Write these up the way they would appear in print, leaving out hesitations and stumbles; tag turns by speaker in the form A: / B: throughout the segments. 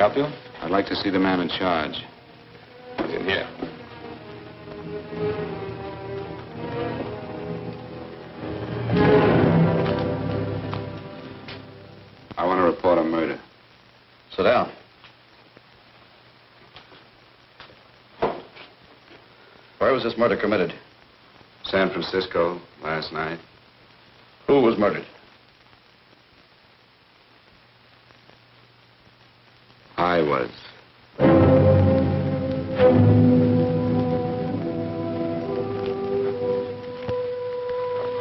A: help you?
B: I'd like to see the man in charge.
A: He's in here.
B: I want to report a murder.
A: Sit down. Where was this murder committed?
B: San Francisco, last night.
A: Who was murdered?
B: I was.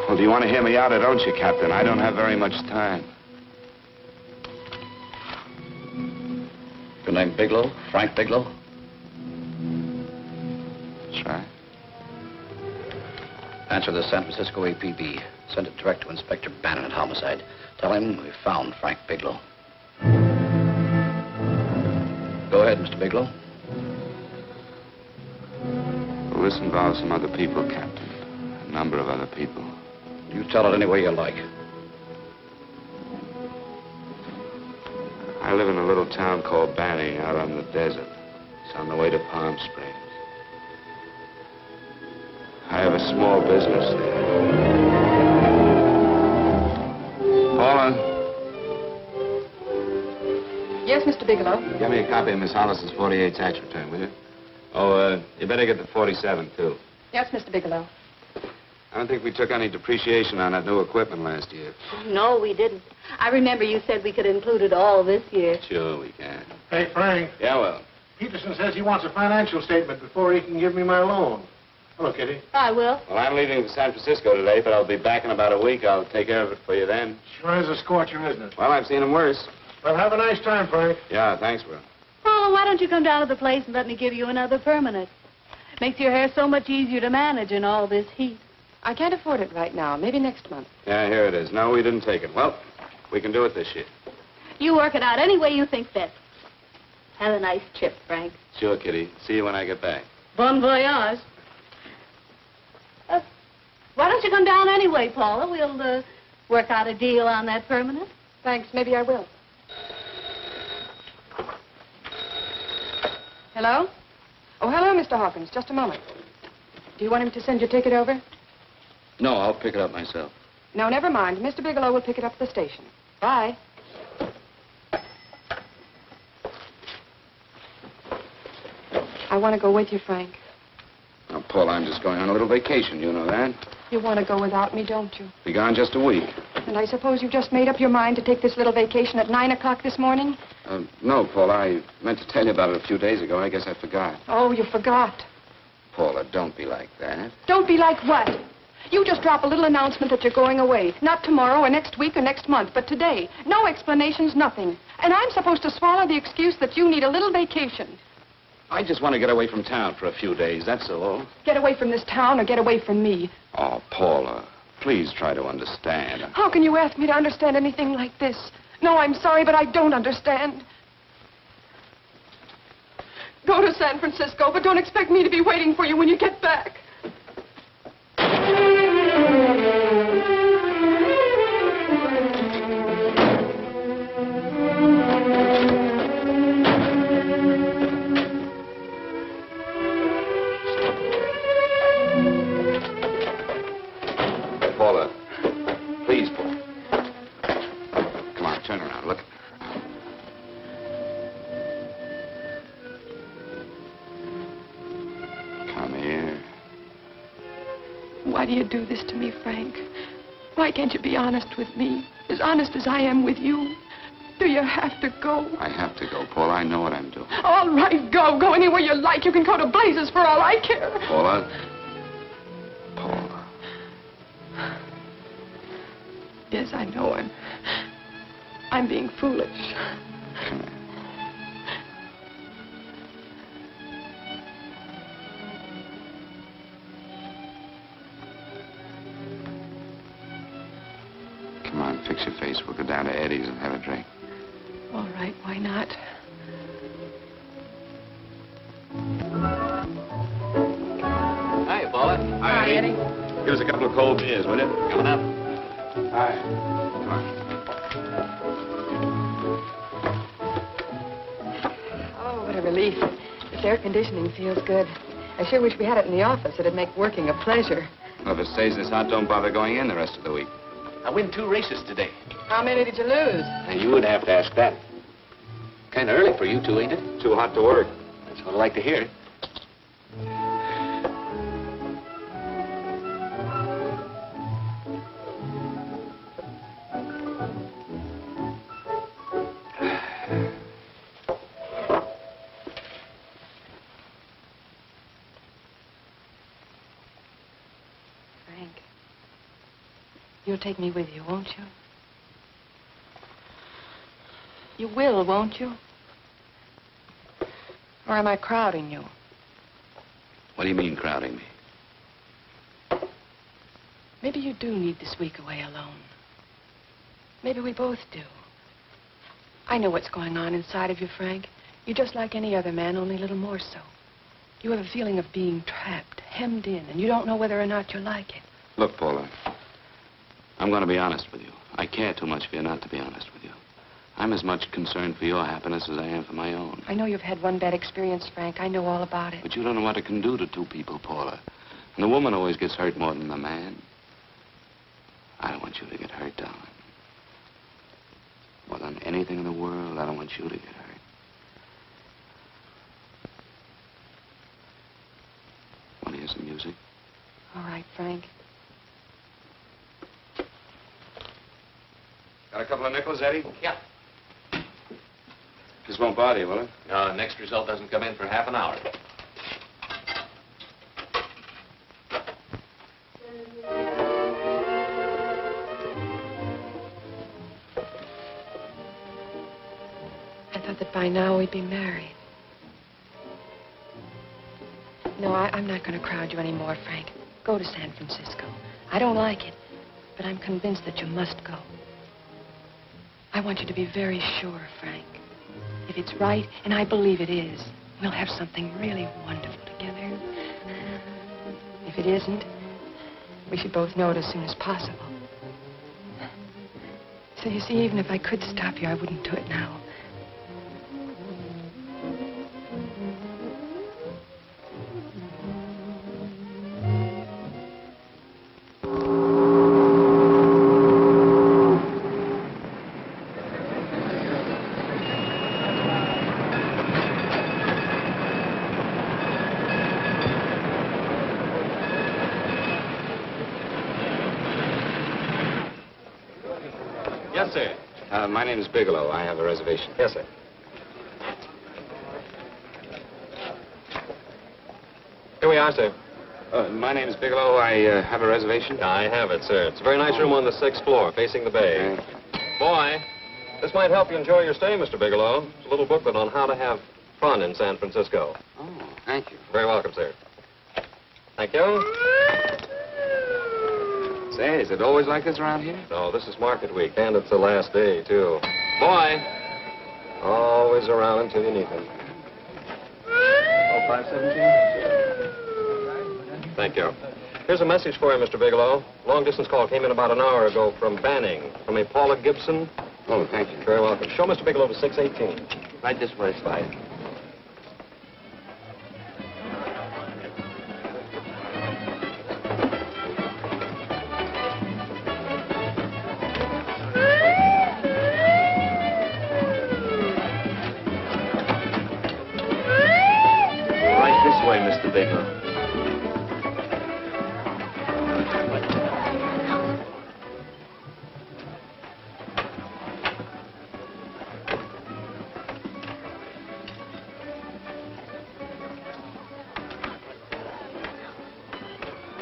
B: Well, do you want to hear me out or don't you, Captain? I don't have very much time.
A: Your name Bigelow? Frank Bigelow?
B: That's right.
A: Answer the San Francisco APB. Send it direct to Inspector Bannon at Homicide. Tell him we found Frank Bigelow. Go ahead, Mr. Bigelow.
B: Well, this involves some other people, Captain. A number of other people.
A: You tell it any way you like.
B: I live in a little town called Banning out on the desert. It's on the way to Palm Springs. I have a small business there. Paula?
C: Yes, Mr. Bigelow.
B: Get me a copy of Miss Hollison's 48 tax return, will you? Oh, you better get the 47, too.
C: Yes, Mr. Bigelow.
B: I don't think we took any depreciation on that new equipment last year.
D: No, we didn't. I remember you said we could include it all this year.
B: Sure, we can.
E: Hey, Frank.
B: Yeah, well.
E: Peterson says he wants a financial statement before he can give me my loan. Hello, Kitty.
D: I will.
B: Well, I'm leaving for San Francisco today, but I'll be back in about a week. I'll take care of it for you then.
E: Sure is a scorcher, isn't it?
B: Well, I've seen him worse.
E: Well, have a nice time, Frank.
B: Yeah, thanks, Will.
D: Oh, why don't you come down to the place and let me give you another permanent? Makes your hair so much easier to manage in all this heat.
C: I can't afford it right now. Maybe next month.
B: Yeah, here it is. No, we didn't take it. Well, we can do it this year.
D: You work it out any way you think best. Have a nice trip, Frank.
B: Sure, Kitty. See you when I get back.
D: Bon voyage. Why don't you come down anyway, Paula? We'll work out a deal on that permanent.
C: Thanks. Maybe I will. Hello? Oh, hello, Mr. Hawkins. Just a moment. Do you want him to send your ticket over?
A: No, I'll pick it up myself.
C: No, never mind. Mr. Bigelow will pick it up at the station. Bye. I want to go with you, Frank.
B: Now, Paul, I'm just going on a little vacation. You know that?
C: You want to go without me, don't you?
B: Be gone just a week.
C: And I suppose you just made up your mind to take this little vacation at 9 o'clock this morning?
B: No, Paul. I meant to tell you about it a few days ago. I guess I forgot.
C: Oh, you forgot.
B: Paula, don't be like that.
C: Don't be like what? You just drop a little announcement that you're going away. Not tomorrow or next week or next month, but today. No explanations, nothing. And I'm supposed to swallow the excuse that you need a little vacation.
B: I just want to get away from town for a few days, that's all.
C: Get away from this town or get away from me.
B: Oh, Paula, please try to understand.
C: How can you ask me to understand anything like this? No, I'm sorry, but I don't understand. Go to San Francisco, but don't expect me to be waiting for you when you get back.
B: Paula, please, Paula. Come on, turn around, look. Come here.
C: Why do you do this to me, Frank? Why can't you be honest with me? As honest as I am with you? Do you have to go?
B: I have to go, Paula. I know what I'm doing.
C: All right, go. Go anywhere you like. You can go to blazes for all I care.
B: Paula. Paula.
C: Yes, I know. I'm being foolish.
B: Come here. Come on, fix your face. We'll go down to Eddie's and have a drink.
C: All right, why not?
A: Hi, Paula.
B: Hi,
C: Eddie.
B: Give us a couple of cold beers, will you?
A: Coming up.
B: Hi. Come on.
C: What a relief. This air conditioning feels good. I sure wish we had it in the office. It'd make working a pleasure.
B: Well, if it stays this hot, don't bother going in the rest of the week.
A: I win 2 races today.
C: How many did you lose?
A: And you would have to ask that. Kind of early for you two, ain't it?
B: Too hot to work.
A: That's what I like to hear.
C: Frank, you'll take me with you, won't you? You will, won't you? Or am I crowding you?
A: What do you mean, crowding me?
C: Maybe you do need this week away alone. Maybe we both do. I know what's going on inside of you, Frank. You're just like any other man, only a little more so. You have a feeling of being trapped, hemmed in, and you don't know whether or not you like it.
B: Look, Paula, I'm going to be honest with you. I care too much for you not to be honest with you. I'm as much concerned for your happiness as I am for my own.
C: I know you've had one bad experience, Frank. I know all about it.
B: But you don't know what it can do to 2 people, Paula. And the woman always gets hurt more than the man. I don't want you to get hurt, darling. More than anything in the world, I don't want you to get hurt. Want to hear some music?
C: All right, Frank.
B: Got a couple of nickels, Eddie?
A: Yeah.
B: This won't bother you, will it?
A: Next result doesn't come in for half an hour.
C: I thought that by now we'd be married. No, I'm not going to crowd you anymore, Frank. Go to San Francisco. I don't like it, but I'm convinced that you must go. I want you to be very sure, Frank. If it's right, and I believe it is, we'll have something really wonderful together. If it isn't, we should both know it as soon as possible. So you see, even if I could stop you, I wouldn't do it now.
B: Yes, sir. My name is Bigelow. I have a reservation.
E: Yes, sir.
F: Here we are, sir.
B: My name is Bigelow. I have a reservation.
F: I have it, sir. It's a very nice room on the 6th floor, facing the bay. Boy, this might help you enjoy your stay, Mr. Bigelow. It's a little booklet on how to have fun in San Francisco.
B: Oh, thank you.
F: Very welcome, sir. Thank you.
B: Say, is it always like this around here?
F: No, this is market week, and it's the last day, too. Boy, always around until you need him.
E: Oh, 517?
F: Thank you. Here's a message for you, Mr. Bigelow. Long-distance call came in about an hour ago from Banning, from a Paula Gibson.
B: Oh, thank you.
F: Very welcome. Show Mr. Bigelow to 618.
A: Right this way, Slide. Right this way, Mr. Bigelow.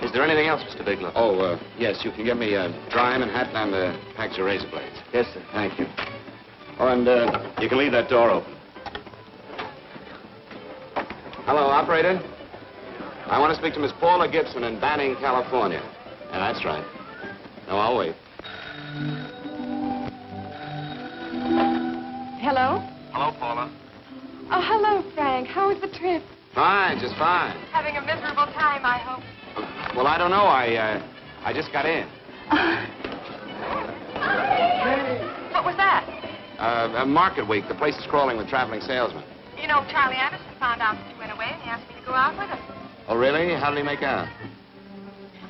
B: Is there anything else, Mr. Bigelow? Oh, yes. You can get me a dry Manhattan and a package of razor blades.
A: Yes, sir.
B: Thank you. Oh, and you can leave that door open. Hello, operator. I want to speak to Miss Paula Gibson in Banning, California. Yeah, that's right. No, I'll wait.
C: Hello?
B: Hello, Paula.
C: Oh, hello, Frank. How was the trip?
B: Fine, just fine.
C: Having a miserable time, I hope.
B: Well, I don't know. I just got in.
C: What was that?
B: Market week. The place is crawling with traveling salesmen.
C: You know, Charlie Anderson found out that you went away and he asked me to go out with him.
B: Oh, really? How did he make out?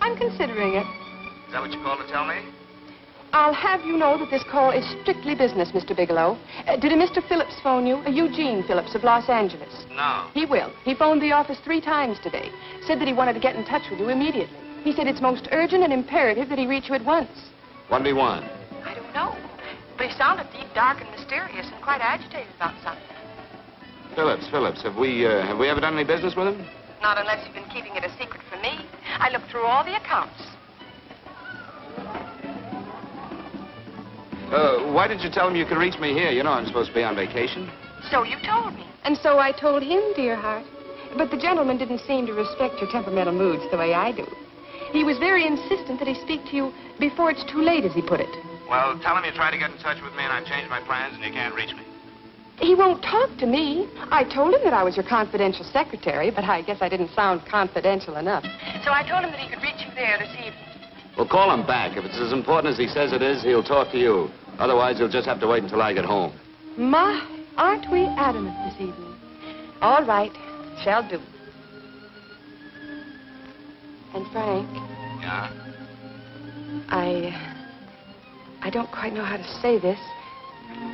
C: I'm considering it.
B: Is that what you called to tell me?
C: I'll have you know that this call is strictly business, Mr. Bigelow. Did a Mr. Phillips phone you? A Eugene Phillips of Los Angeles.
B: No.
C: He will. He phoned the office 3 times today. Said that he wanted to get in touch with you immediately. He said it's most urgent and imperative that he reach you at once.
B: 1v1.
C: I don't know. But he sounded deep, dark, and mysterious and quite agitated about something.
B: Phillips, have we ever done any business with him?
C: Not unless you've been keeping it a secret from me. I looked through all the accounts.
B: Why didn't you tell him you could reach me here? You know I'm supposed to be on vacation.
C: So you told me. And so I told him, dear heart. But the gentleman didn't seem to respect your temperamental moods the way I do. He was very insistent that he speak to you before it's too late, as he put it.
B: Well, tell him you tried to get in touch with me and I've changed my plans and you can't reach me.
C: He won't talk to me. I told him that I was your confidential secretary, but I guess I didn't sound confidential enough. So I told him that he could reach you there this evening.
B: Well, call him back. If it's as important as he says it is, he'll talk to you. Otherwise, he'll just have to wait until I get home.
C: My, aren't we adamant this evening? All right, shall do. And Frank,
B: Yeah?
C: I don't quite know how to say this.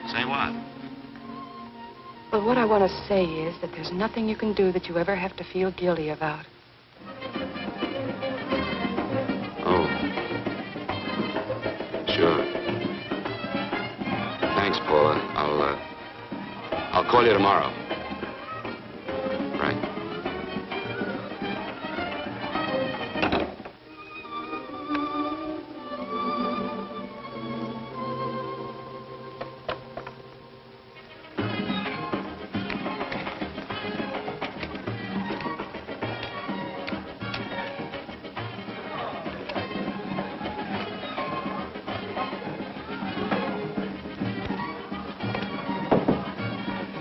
B: Say what?
C: Well, what I want to say is that there's nothing you can do that you ever have to feel guilty about.
B: Oh. Sure. Thanks, Paula. I'll call you tomorrow. Right.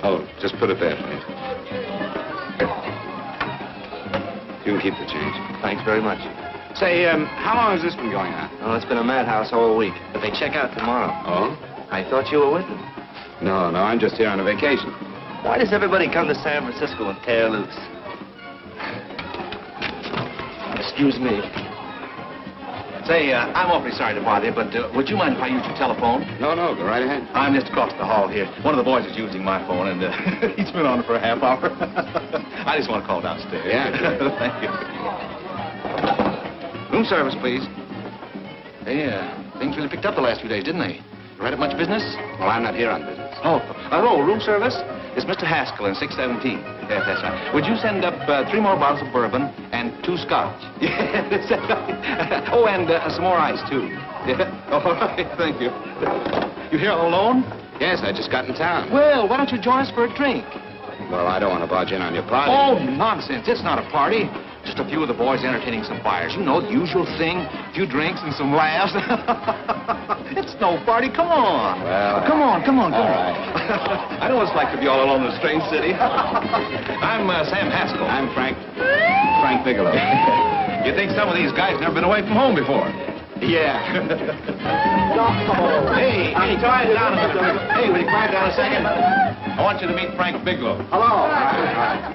B: Oh, just put it there, please. You can keep the change.
G: Thanks very much.
B: Say, how long has this been going on?
G: Oh, it's been a madhouse all week, but they check out tomorrow.
B: Oh?
G: I thought you were with them.
B: No, I'm just here on a vacation.
G: Why does everybody come to San Francisco and tear loose? Excuse me. Say, I'm awfully sorry to bother you, but would you mind if I use your telephone?
B: No, go right ahead.
G: I'm just across the hall here. One of the boys is using my phone, and he's been on it for a half hour. I just want to call downstairs.
B: Yeah, sure.
G: Thank you. Room service, please. Hey, things really picked up the last few days, didn't they? You right up much business?
B: Well, I'm not here on business.
G: Oh, hello, room service? It's Mr. Haskell in 617. Yes, that's right. Would you send up 3 more bottles of bourbon and 2 scotch? Yeah, that's right. Oh, and some more ice, too. Yeah. All right, thank you. You here all alone?
B: Yes, I just got in town.
G: Well, why don't you join us for a drink?
B: Well, I don't want to barge in on your party.
G: Oh, nonsense. It's not a party. Just a few of the boys entertaining some buyers. You know, the usual thing. A few drinks and some laughs. It's no party. Come on.
B: Well,
G: come on.
B: All right.
G: I know what it's like to be all alone in a strange city. I'm Sam Haskell.
B: I'm Frank Bigelow.
G: You think some of these guys never been away from home before?
B: Yeah.
G: Hey, quiet down a minute. Hey, will you quiet down a second? I want you to meet Frank Bigelow.
E: Hello.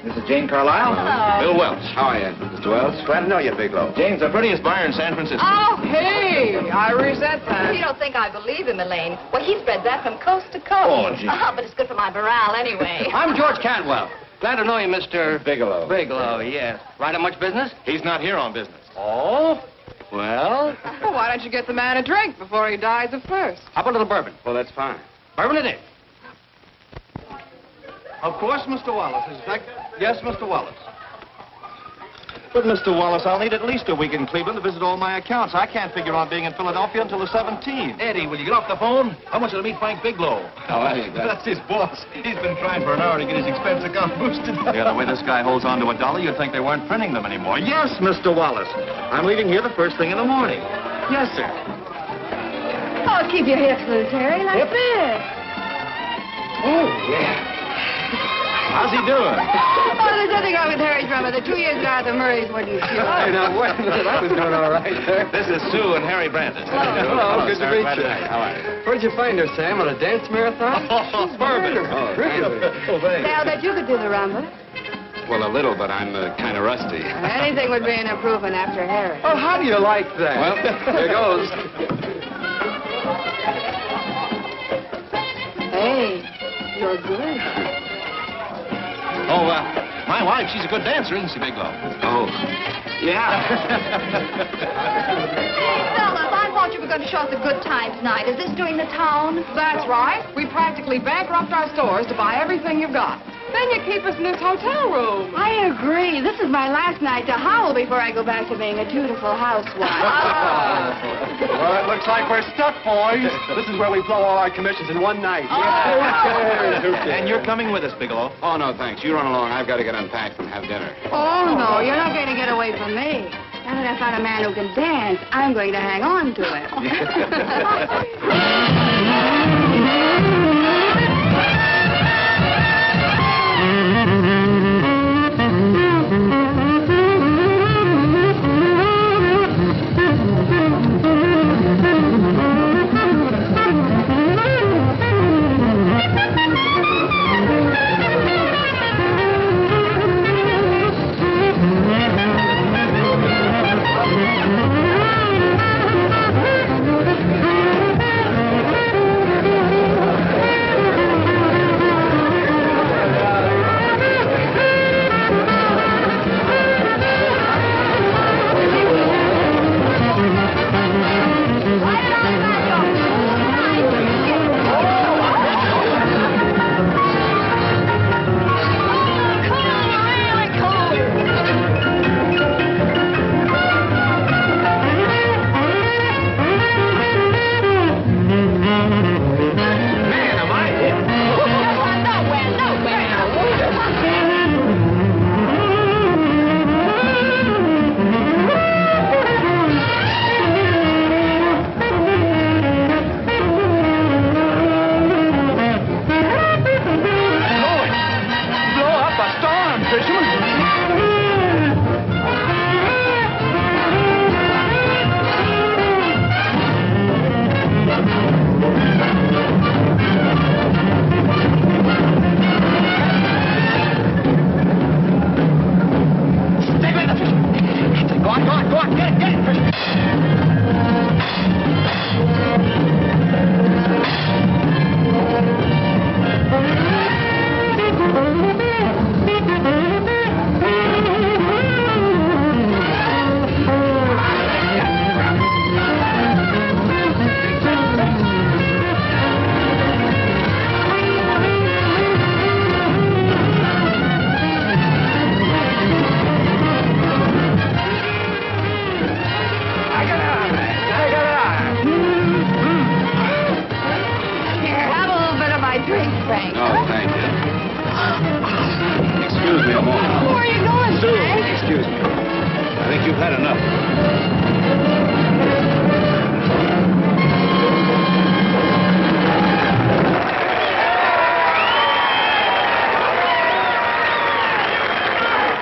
G: This is Jane Carlisle. Bill Welch.
B: How are you, Mr. Wells?
E: Glad to know you, Bigelow.
G: Jane's the prettiest buyer in San Francisco.
C: Oh, hey, I resent that.
H: You don't think I believe him, Elaine? Well, he spreads that from coast to coast.
G: Oh, gee.
H: But it's good for my morale anyway.
I: I'm George Cantwell. Glad to know you, Mr.
B: Bigelow.
I: Bigelow, yes. Right on much business?
G: He's not here on business.
I: Oh? Well,
C: Well, why don't you get the man a drink before he dies of thirst?
I: how about a little bourbon?
B: Well, that's fine.
I: Bourbon it is.
E: Of course, Mr. Wallace. Yes, Mr. Wallace. But, Mr. Wallace, I'll need at least a week in Cleveland to visit all my accounts. I can't figure on being in Philadelphia until the 17th.
G: Eddie, will you get off the phone? I want you to meet Frank Bigelow.
B: How are you,
G: That's his boss. He's been trying for an hour to get his expense account boosted.
E: Yeah, the way this guy holds on to a dollar, you'd think they weren't printing them anymore. Yes, Mr. Wallace. I'm leaving here the first thing in the morning. Yes, sir.
D: Oh, keep your hips loose, Harry, like this.
E: Oh, yeah.
G: How's he doing?
H: Oh, there's nothing wrong with Harry Drummer. The 2 years ago at the Murrays wouldn't cure.
I: Hey, now, wait a minute. I was doing all right, sir.
G: This is Sue and Harry Brandis.
I: Hello, good to meet
G: Glad
I: you.
G: How are you?
I: Where'd you find her, Sam? On a dance marathon?
G: Bourbon.
I: Oh, really?
H: Now that you could do the rumba.
B: Well, a little, but I'm kind of rusty.
H: Anything would be an improvement after Harry.
I: Oh, how do you like that?
B: Well, here goes.
H: Hey, you're good.
G: Oh, my wife, she's a good dancer, isn't she, Bigelow?
B: Oh, yeah.
H: Fellas, I thought you were going to show us a good time tonight. Is this doing the town?
C: That's right. We practically bankrupt our stores to buy everything you've got. Then you keep us in this hotel room.
H: I agree. This is my last night to howl before I go back to being a dutiful housewife.
I: Well, it looks like we're stuck, boys. This is where we blow all our commissions in one night.
G: And you're coming with us, Bigelow.
B: Oh, no, thanks. You run along. I've got to get unpacked and have dinner.
H: Oh, no, you're not going to get away from me. Now that I found a man who can dance, I'm going to hang on to him.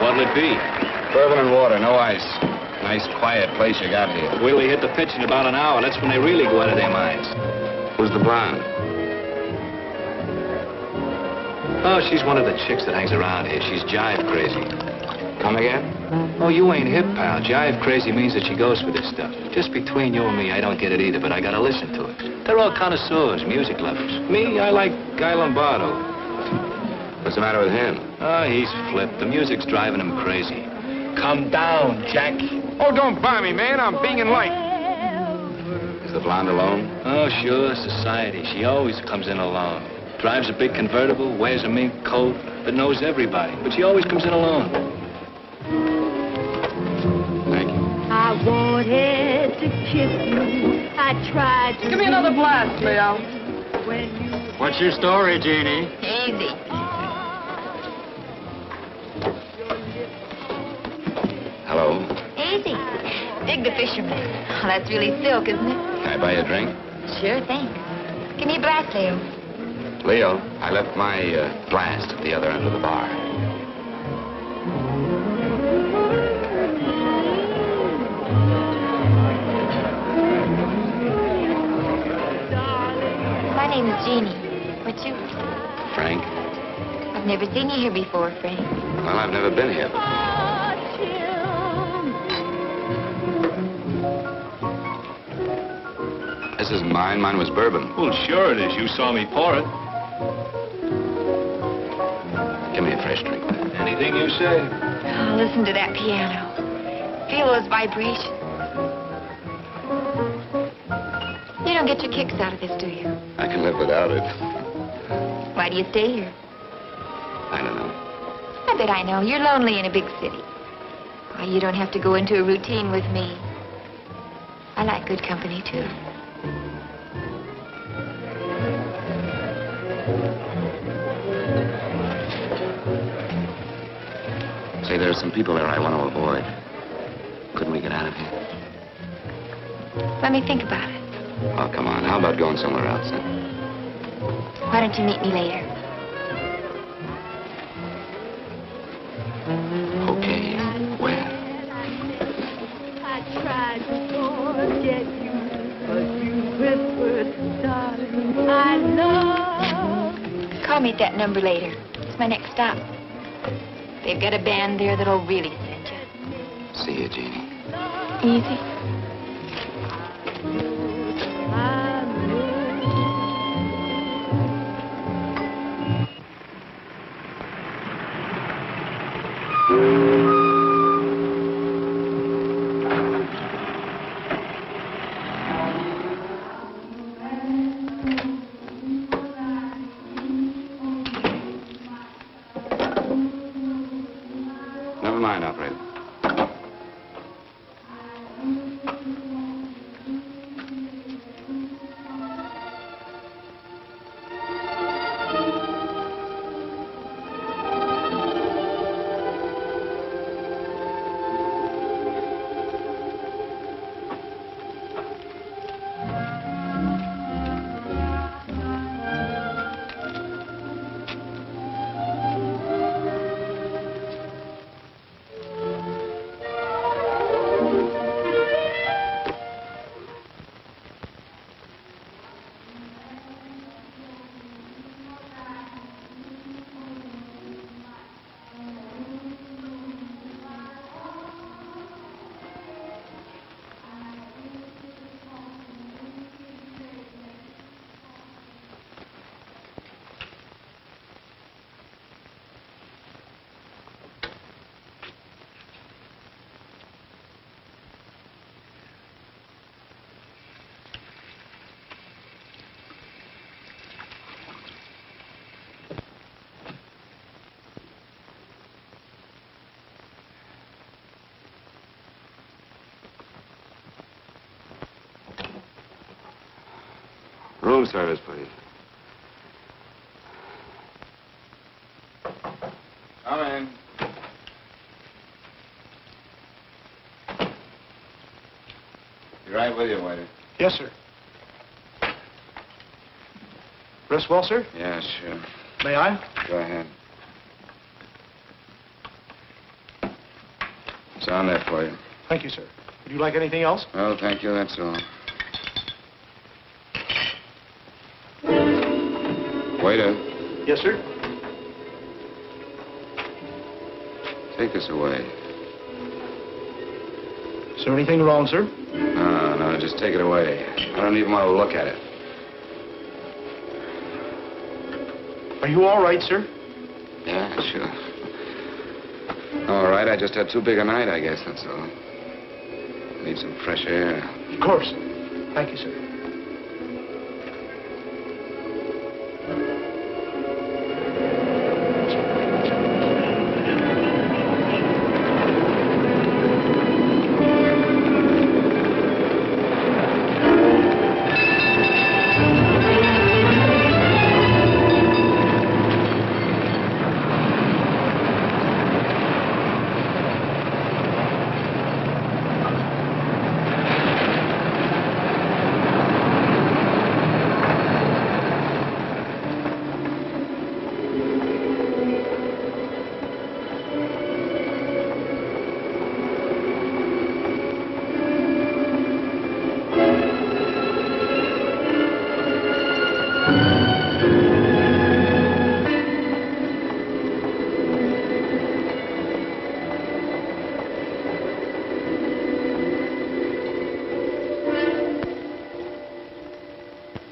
B: What'll it be? Bourbon and water, no ice. Nice, quiet place you got here.
G: Wait till they hit the pitch in about an hour. That's when they really go out of their minds.
B: Who's the blonde?
G: Oh, she's one of the chicks that hangs around here. She's jive crazy.
B: Come again?
G: Oh, you ain't hip, pal. Jive crazy means that she goes for this stuff. Just between you and me, I don't get it either, but I gotta listen to it. They're all connoisseurs, music lovers. Me, I like Guy Lombardo.
B: What's the matter with him?
G: Oh, he's flipped. The music's driving him crazy. Come down, Jack.
J: Oh, don't buy me, man. I'm being light.
B: Is the blonde alone?
G: Oh, sure, society. She always comes in alone. Drives a big convertible, wears a mink coat, but knows everybody. But she always comes in alone.
B: Thank you.
D: I wanted to kiss you. I tried to...
C: Give me another blast, Leo.
D: When you...
J: What's your story, Jeannie?
H: Easy.
B: Hello.
H: Easy. Dig the fisherman. Oh, that's really silk, isn't it?
B: Can I buy you a drink?
H: Sure thing. Give me a blast, Leo.
B: Leo, I left my blast at the other end of the bar.
K: My name is Jeannie. What's you?
B: Frank?
K: I've never seen you here before, Frank.
B: Well, I've never been here before. This isn't mine. Mine was bourbon.
I: Well, sure it is. You saw me pour it.
B: Give me a fresh drink.
I: Anything you say.
K: Oh, listen to that piano. Feel those vibrations. You don't get your kicks out of this, do you?
B: I can live without it.
K: Why do you stay here?
B: I don't know.
K: I bet I know. You're lonely in a big city. Why, you don't have to go into a routine with me. I like good company, too.
B: Say, there are some people there I want to avoid. Couldn't we get out of here?
K: Let me think about it.
B: Oh, come on. How about going somewhere else, then?
K: Why don't you meet me later?
B: Okay. Where?
L: I tried to forget you, but you whispered, darling, I love.
K: Call me at that number later. It's my next stop. They've got a band there that'll really send you.
B: See you, Jeannie.
K: Easy.
B: Never mind, operator. Room service, please. Come in. Be right with you, waiter.
I: Yes, sir. Rest well, sir?
B: Yeah, sure.
I: May I?
B: Go ahead. It's on there for you.
I: Thank you, sir. Would you like anything else?
B: Oh, thank you, that's all. Waiter,
I: Yes, sir.
B: take this away.
I: Is there anything wrong, sir?
B: No, just take it away. I don't even want to look at it.
I: Are you all right, sir?
B: Yeah, sure. All right, I just had too big a night, I guess, that's all. Need some fresh air.
I: Of course. Thank you, sir.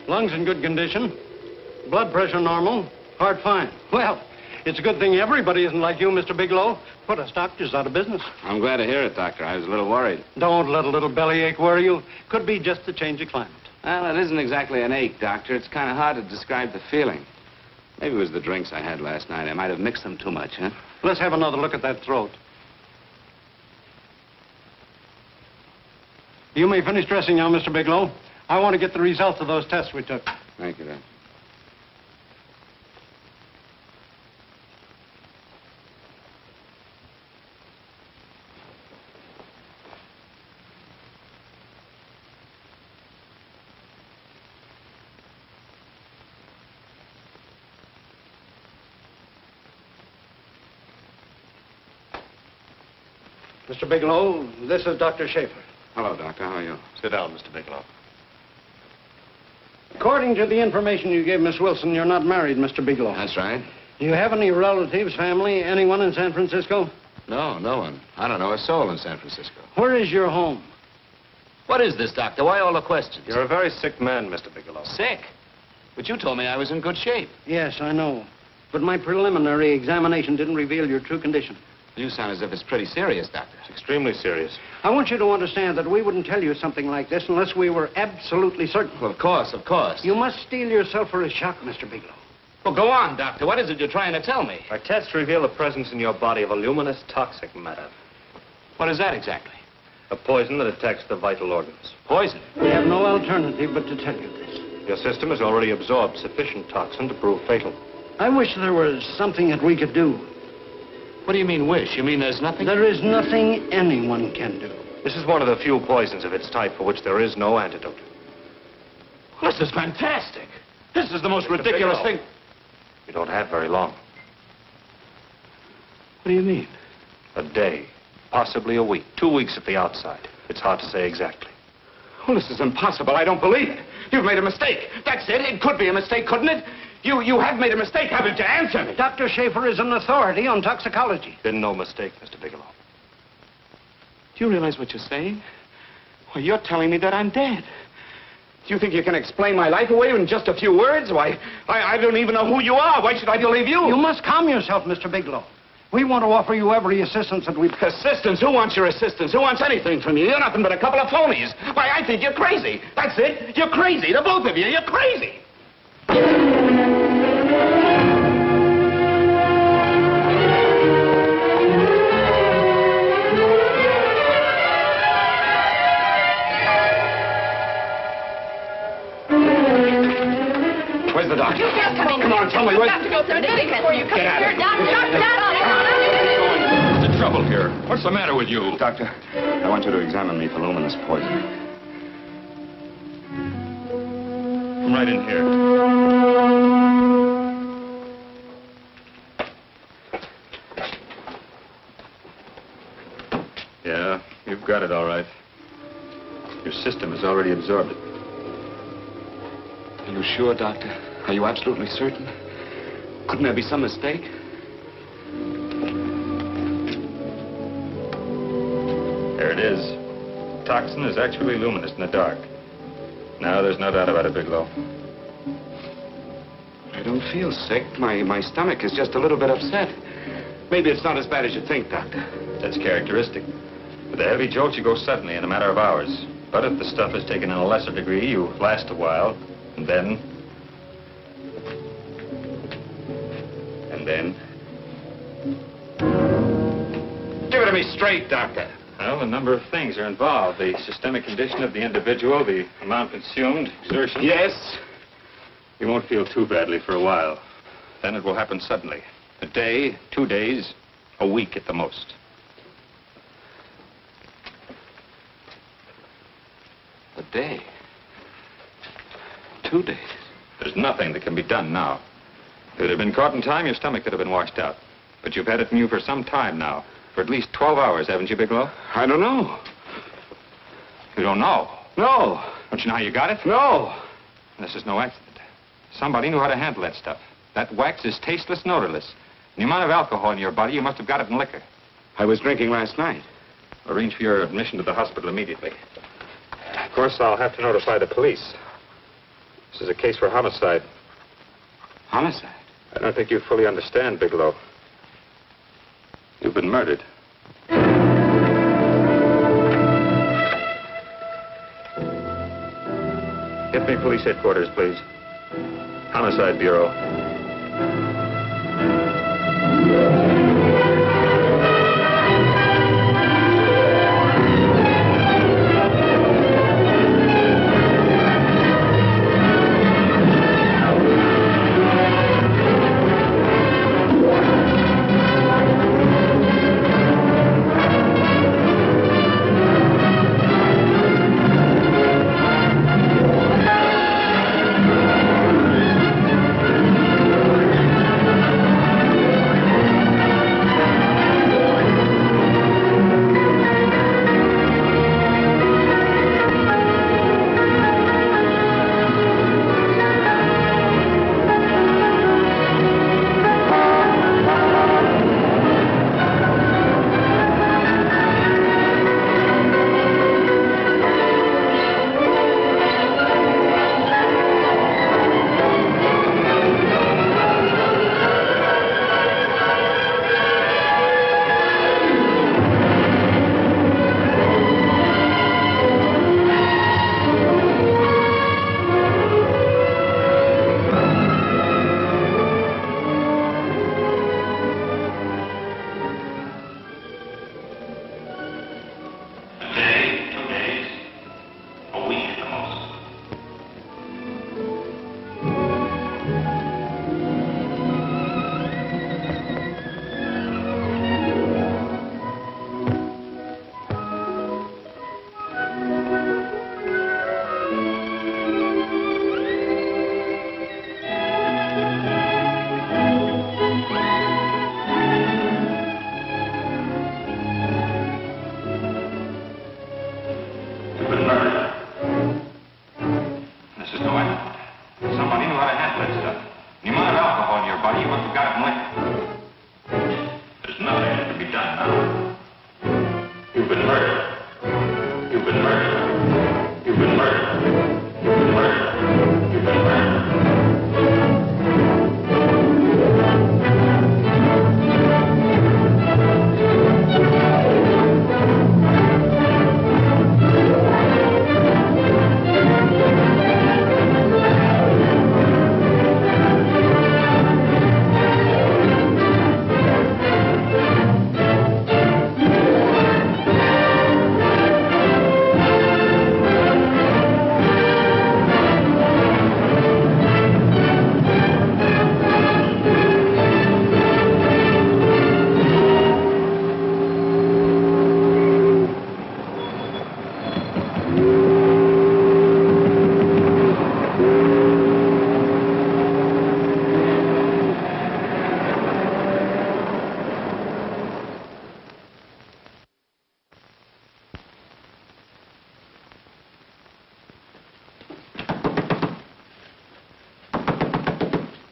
M: Lungs in good condition. Blood pressure normal. Heart fine. Well, it's a good thing everybody isn't like you, Mr. Bigelow. Put us doctors out of business.
B: I'm glad to hear it, Doctor. I was a little worried.
M: Don't let a little bellyache worry you. Could be just the change of climate.
B: Well, it isn't exactly an ache, Doctor. It's kind of hard to describe the feeling. Maybe it was the drinks I had last night. I might have mixed them too much, huh?
M: Let's have another look at that throat. You may finish dressing now, Mr. Bigelow. I want to get the results of those tests we took.
B: Thank you, Doctor.
M: Mr. Bigelow, this is Dr. Schaefer.
B: Hello, Doctor. How are you?
I: Sit down, Mr. Bigelow.
M: According to the information you gave Miss Wilson, you're not married, Mr. Bigelow.
B: That's right.
M: Do you have any relatives, family, anyone in San Francisco?
B: No, no one. I don't know a soul in San Francisco.
M: Where is your home?
B: What is this, Doctor? Why all the questions?
I: You're a very sick man, Mr. Bigelow.
B: Sick? But you told me I was in good shape.
M: Yes, I know. But my preliminary examination didn't reveal your true condition.
B: You sound as if it's pretty serious, Doctor.
I: It's extremely serious.
M: I want you to understand that we wouldn't tell you something like this unless we were absolutely certain.
B: Well, of course, of course.
M: You must steel yourself for a shock, Mr. Bigelow.
B: Well, go on, Doctor. What is it you're trying to tell me?
I: Our tests reveal the presence in your body of a luminous toxic matter.
B: What is that exactly?
I: A poison that attacks the vital organs.
B: Poison?
M: We have no alternative but to tell you this.
I: Your system has already absorbed sufficient toxin to prove fatal.
M: I wish there was something that we could do.
B: What do you mean, wish? You mean there's nothing?
M: There is nothing anyone can do.
I: This is one of the few poisons of its type for which there is no antidote.
B: Well, this is fantastic. This is the most ridiculous thing.
I: You don't have very long.
B: What do you mean?
I: A day, possibly a week, 2 weeks at the outside. It's hard to say exactly.
B: Well, this is impossible. I don't believe it. You've made a mistake. That's it. It could be a mistake, couldn't it? You have made a mistake, haven't you? Answer me.
M: Dr. Schaefer is an authority on toxicology.
I: Been no mistake, Mr. Bigelow.
B: Do you realize what you're saying? Well, you're telling me that I'm dead. Do you think you can explain my life away in just a few words? Why, I don't even know who you are. Why should I believe you?
M: You must calm yourself, Mr. Bigelow. We want to offer you every assistance that we...
B: Assistance? Who wants your assistance? Who wants anything from you? You're nothing but a couple of phonies. Why, I think you're crazy. That's it. You're crazy. The both of you. You're crazy. Where's the doctor?
N: You can't come in.
B: Come on, tell me where...
N: You have to go through the big before you come
B: Get out of
N: here.
B: here.
N: Doctor!
J: What's the trouble here? What's the matter with you?
B: Doctor, I want you to examine me for luminous poison.
I: Come right in here. Yeah, you've got it all right. Your system has already absorbed it.
B: Are you sure, Doctor? Are you absolutely certain? Couldn't there be some mistake?
I: There it is. Toxin is actually luminous in the dark. Now, there's no doubt about it, Bigelow.
B: I don't feel sick. My stomach is just a little bit upset. Maybe it's not as bad as you think, Doctor.
I: That's characteristic. With a heavy jolt, you go suddenly in a matter of hours. But if the stuff is taken in a lesser degree, you last a while, and then...
B: Give it to me straight, Doctor.
I: Well, a number of things are involved. The systemic condition of the individual, the amount consumed, exertion.
B: Yes?
I: You won't feel too badly for a while. Then it will happen suddenly. A day, 2 days, a week at the most.
B: A day. 2 days.
I: There's nothing that can be done now. If it had been caught in time, your stomach could have been washed out. But you've had it in you for some time now. For at least 12 hours, haven't you, Bigelow?
B: I don't know.
I: You don't know?
B: No.
I: Don't you know how you got it?
B: No.
I: This is no accident. Somebody knew how to handle that stuff. That wax is tasteless and odorless. The amount of alcohol in your body, you must have got it in liquor.
B: I was drinking last night.
I: Arrange for your admission to the hospital immediately. Of course, I'll have to notify the police. This is a case for homicide.
B: Homicide?
I: I don't think you fully understand, Bigelow. You've been murdered. Get me police headquarters, please. Homicide Bureau.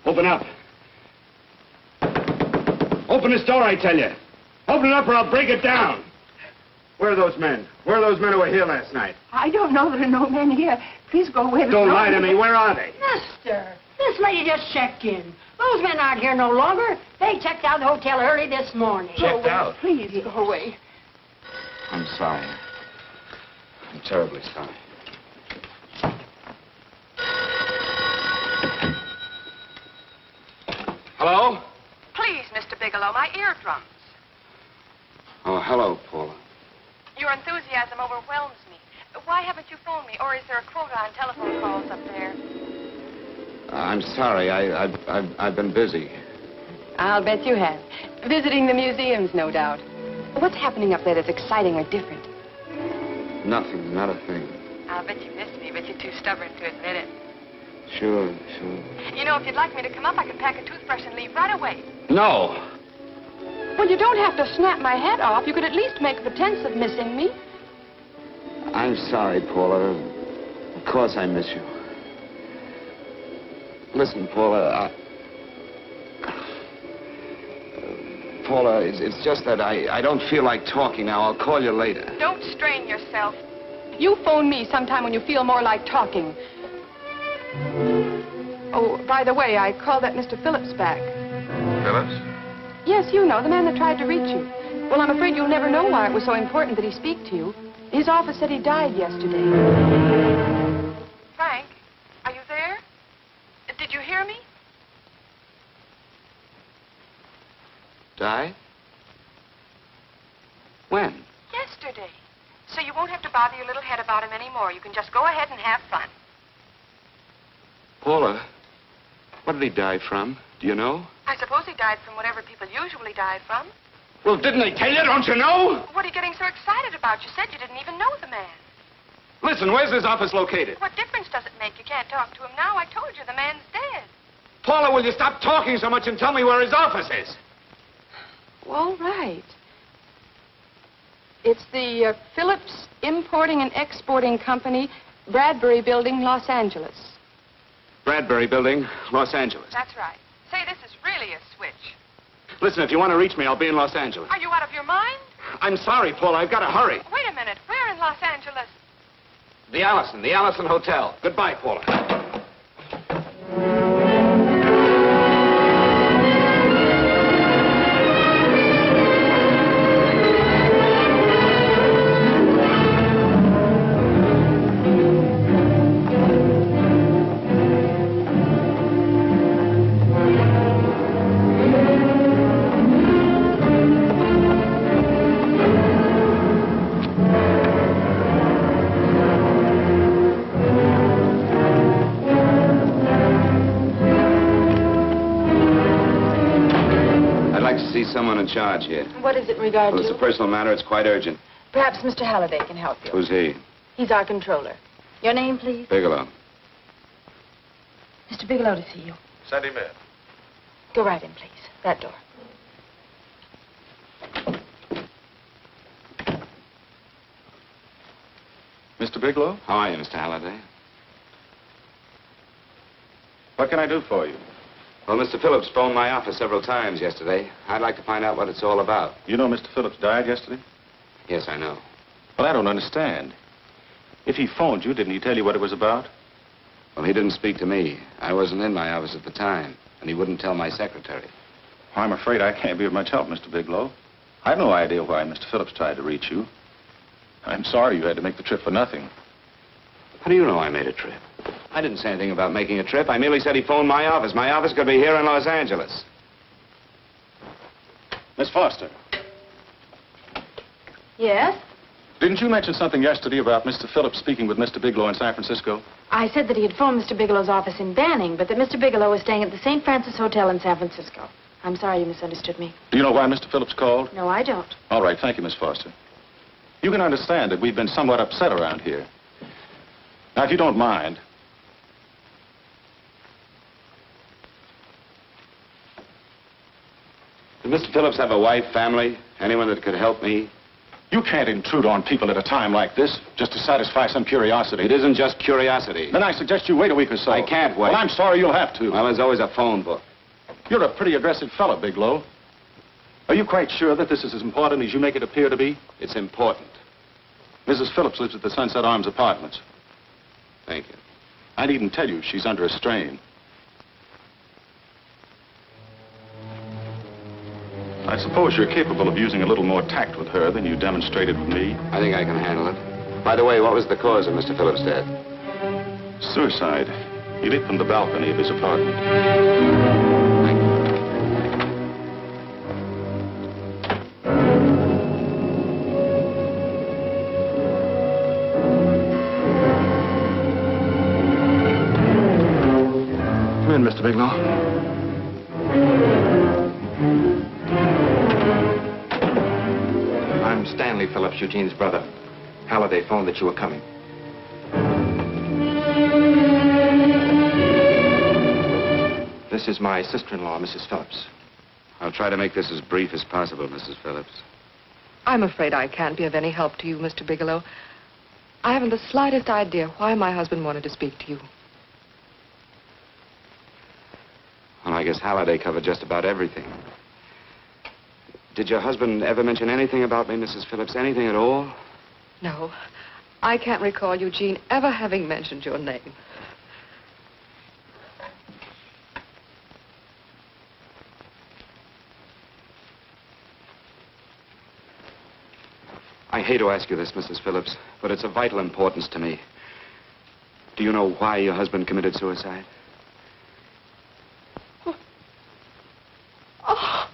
B: Open up. Open this door, I tell you. Open it up or I'll break it down. Where are those men? Where are those men who were here last night?
H: I don't know. There are no men here. Please go away.
B: Don't lie to me. Where are they?
L: Mister, this lady just checked in. Those men aren't here no longer. They checked out of the hotel early this morning.
B: Checked out?
H: Please go away.
B: I'm sorry. I'm terribly sorry. Hello?
C: Please, Mr. Bigelow, my eardrums.
B: Oh, hello, Paula.
C: Your enthusiasm overwhelms me. Why haven't you phoned me, or is there a quota on telephone calls up there?
B: I'm sorry. I've been busy.
C: I'll bet you have. Visiting the museums, no doubt. What's happening up there that's exciting or different?
B: Nothing, not a thing.
C: I'll bet you miss me, but you're too stubborn to admit it.
B: Sure.
C: You know, if you'd like me to come up, I could pack a toothbrush and leave right away.
B: No.
C: Well, you don't have to snap my head off. You could at least make a pretense of missing me.
B: I'm sorry, Paula. Of course I miss you. Listen, Paula, Paula, it's just that I don't feel like talking now. I'll call you later.
C: Don't strain yourself. You phone me sometime when you feel more like talking. Oh, by the way, I called that Mr. Phillips back.
F: Phillips?
C: Yes, you know, the man that tried to reach you. Well, I'm afraid you'll never know why it was so important that he speak to you. His office said he died yesterday. Frank, are you there? Did you hear me?
B: Die? When?
C: Yesterday. So you won't have to bother your little head about him anymore. You can just go ahead and have fun.
B: Paula, what did he die from? Do you know?
C: I suppose he died from whatever people usually die from.
B: Well, didn't they tell you? Don't you know?
C: What are you getting so excited about? You said you didn't even know the man.
B: Listen, where's his office located?
C: What difference does it make? You can't talk to him now. I told you the man's dead.
B: Paula, will you stop talking so much and tell me where his office is?
C: All right. It's the Phillips Importing and Exporting Company, Bradbury Building, Los Angeles.
B: Bradbury Building, Los Angeles.
C: That's right. Say, this is really a switch.
B: Listen, if you want to reach me, I'll be in Los Angeles.
C: Are you out of your mind?
B: I'm sorry, Paula. I've got to hurry.
C: Wait a minute. Where in Los Angeles?
B: The Allison Hotel. Goodbye, Paula. Someone in charge here.
C: What is it in regard
B: Well,
C: to?
B: it's a personal matter. It's quite urgent.
C: Perhaps Mr. Halliday can help you.
B: Who's he?
C: He's our controller. Your name, please?
B: Bigelow.
C: Mr. Bigelow to see you.
F: Send him in.
C: Go right in, please. That door.
I: Mr. Bigelow?
B: How are you, Mr. Halliday?
I: What can I do for you?
B: Well, Mr. Phillips phoned my office several times yesterday. I'd like to find out what it's all about.
I: You know Mr. Phillips died yesterday?
B: Yes, I know.
I: Well, I don't understand. If he phoned you, didn't he tell you what it was about?
B: Well, he didn't speak to me. I wasn't in my office at the time, and he wouldn't tell my secretary.
I: Well, I'm afraid I can't be of much help, Mr. Bigelow. I have no idea why Mr. Phillips tried to reach you. I'm sorry you had to make the trip for nothing.
B: How do you know I made a trip? I didn't say anything about making a trip. I merely said he phoned my office. My office could be here in Los Angeles.
I: Miss Foster,
D: Yes?
I: didn't you mention something yesterday about Mr. Phillips speaking with Mr. Bigelow in San Francisco?
D: I said that he had phoned Mr. Bigelow's office in Banning, but that Mr. Bigelow was staying at the St. Francis Hotel in San Francisco. I'm sorry you misunderstood me.
I: Do you know why Mr. Phillips called?
D: No, I don't.
I: All right, thank you, Miss Foster. You can understand that we've been somewhat upset around here. Now, if you don't mind,
B: Did Mr. Phillips have a wife, family, anyone that could help me?
I: you can't intrude on people at a time like this just to satisfy some curiosity.
B: It isn't just curiosity.
I: Then I suggest you wait a week or so.
B: I can't wait.
I: Well, I'm sorry you'll have to.
B: Well, there's always a phone book.
I: You're a pretty aggressive fellow, Bigelow. Are you quite sure that this is as important as you make it appear to be?
B: It's important.
I: Mrs. Phillips lives at the Sunset Arms Apartments.
B: Thank you.
I: I needn't tell you she's under a strain. I suppose you're capable of using a little more tact with her than you demonstrated with me.
B: I think I can handle it. By the way, what was the cause of Mr. Phillips' death?
I: Suicide. He leaped from the balcony of his apartment.
B: Thank you.
E: Come in, Mr. Bigelow. I'm Stanley Phillips, Eugene's brother. Halliday phoned that you were coming. This is my sister-in-law, Mrs. Phillips.
B: I'll try to make this as brief as possible, Mrs. Phillips.
C: I'm afraid I can't be of any help to you, Mr. Bigelow. I haven't the slightest idea why my husband wanted to speak to you.
B: I guess Halliday covered just about everything. Did your husband ever mention anything about me, Mrs. Phillips? Anything at all?
C: No. I can't recall Eugene ever having mentioned your name.
B: I hate to ask you this, Mrs. Phillips, but it's of vital importance to me. Do you know why your husband committed suicide?
C: Oh.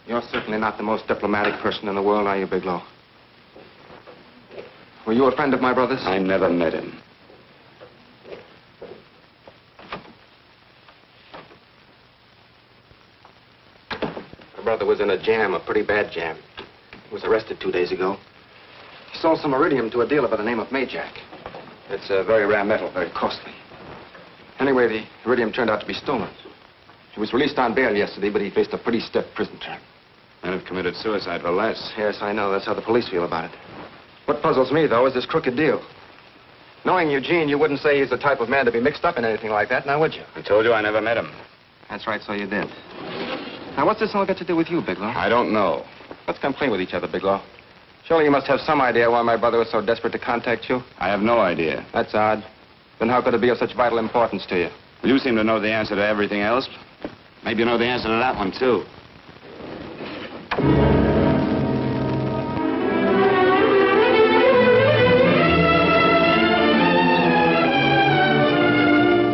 E: You're certainly not the most diplomatic person in the world, are you, Bigelow? Were you a friend of my brother's?
B: I never met him.
E: My brother was in a jam, a pretty bad jam. He was arrested 2 days ago. He sold some iridium to a dealer by the name of Majak. It's a very rare metal, very costly. Anyway, the iridium turned out to be stolen. He was released on bail yesterday, but he faced a pretty stiff prison term.
B: And have committed suicide for less.
E: Yes, I know. That's how the police feel about it. What puzzles me, though, is this crooked deal. Knowing Eugene, you wouldn't say he's the type of man to be mixed up in anything like that, now would you?
B: I told you I never met him.
E: That's right, so you did. Now, what's this all got to do with you, Bigelow?
B: I don't know.
E: Let's come clean with each other, Bigelow. Surely you must have some idea why my brother was so desperate to contact you.
B: I have no idea.
E: That's odd. Then how could it be of such vital importance to you?
B: Well, you seem to know the answer to everything else. Maybe you know the answer to that one, too.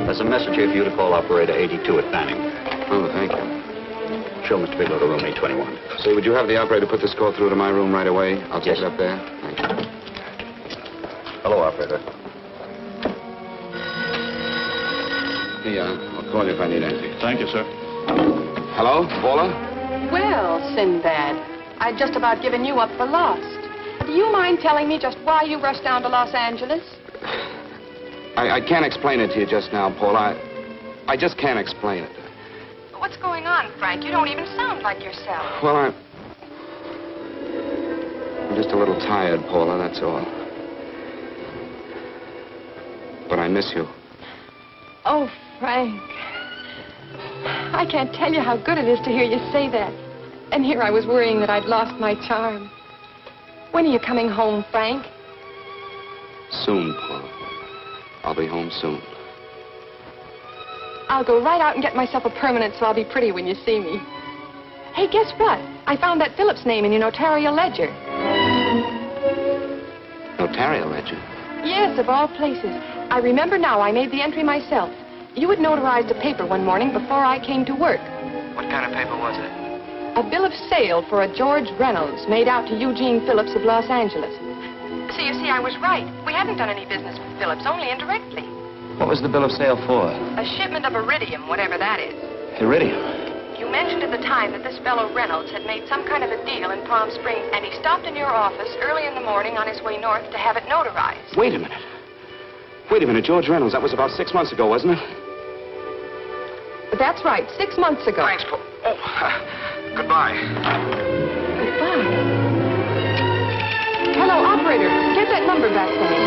A: There's a message here for you to call operator 82 at Banning.
B: Oh, thank you.
A: Show Mr. Bigelow to room 821.
B: Say, would you have the operator put this call through to my room right away? I'll take it up there. Thank you.
A: Hello, operator.
B: I'll call you if I need anything.
J: Thank you, sir.
B: Hello, Paula?
C: Well, Sinbad, I'd just about given you up for lost. Do you mind telling me just why you rushed down to Los Angeles?
B: I can't explain it to you just now, Paula. I just can't explain it.
C: What's going on, Frank? You don't even sound like yourself.
B: Well, I'm just a little tired, Paula, that's all. But I miss you.
C: Oh, Frank. I can't tell you how good it is to hear you say that. And here I was worrying that I'd lost my charm. When are you coming home, Frank?
B: Soon, Paula. I'll be home soon.
C: I'll go right out and get myself a permanent so I'll be pretty when you see me. Hey, guess what? I found that Phillips name in your notarial ledger.
B: Notarial ledger?
C: Yes, of all places. I remember now I made the entry myself. You had notarized a paper one morning before I came to work.
B: What kind of paper was it?
C: A bill of sale for a George Reynolds made out to Eugene Phillips of Los Angeles. So you see, I was right. We haven't done any business with Phillips, only indirectly.
B: What was the bill of sale for?
C: A shipment of iridium, whatever that is.
B: Iridium?
C: You mentioned at the time that this fellow Reynolds had made some kind of a deal in Palm Springs, and he stopped in your office early in the morning on his way north to have it notarized.
B: Wait a minute. Wait a minute, George Reynolds. That was about 6 months ago, wasn't it?
C: That's right, 6 months ago.
B: Thanks, Paul. Oh, goodbye.
C: Goodbye. Hello, operator. Get that number back for me.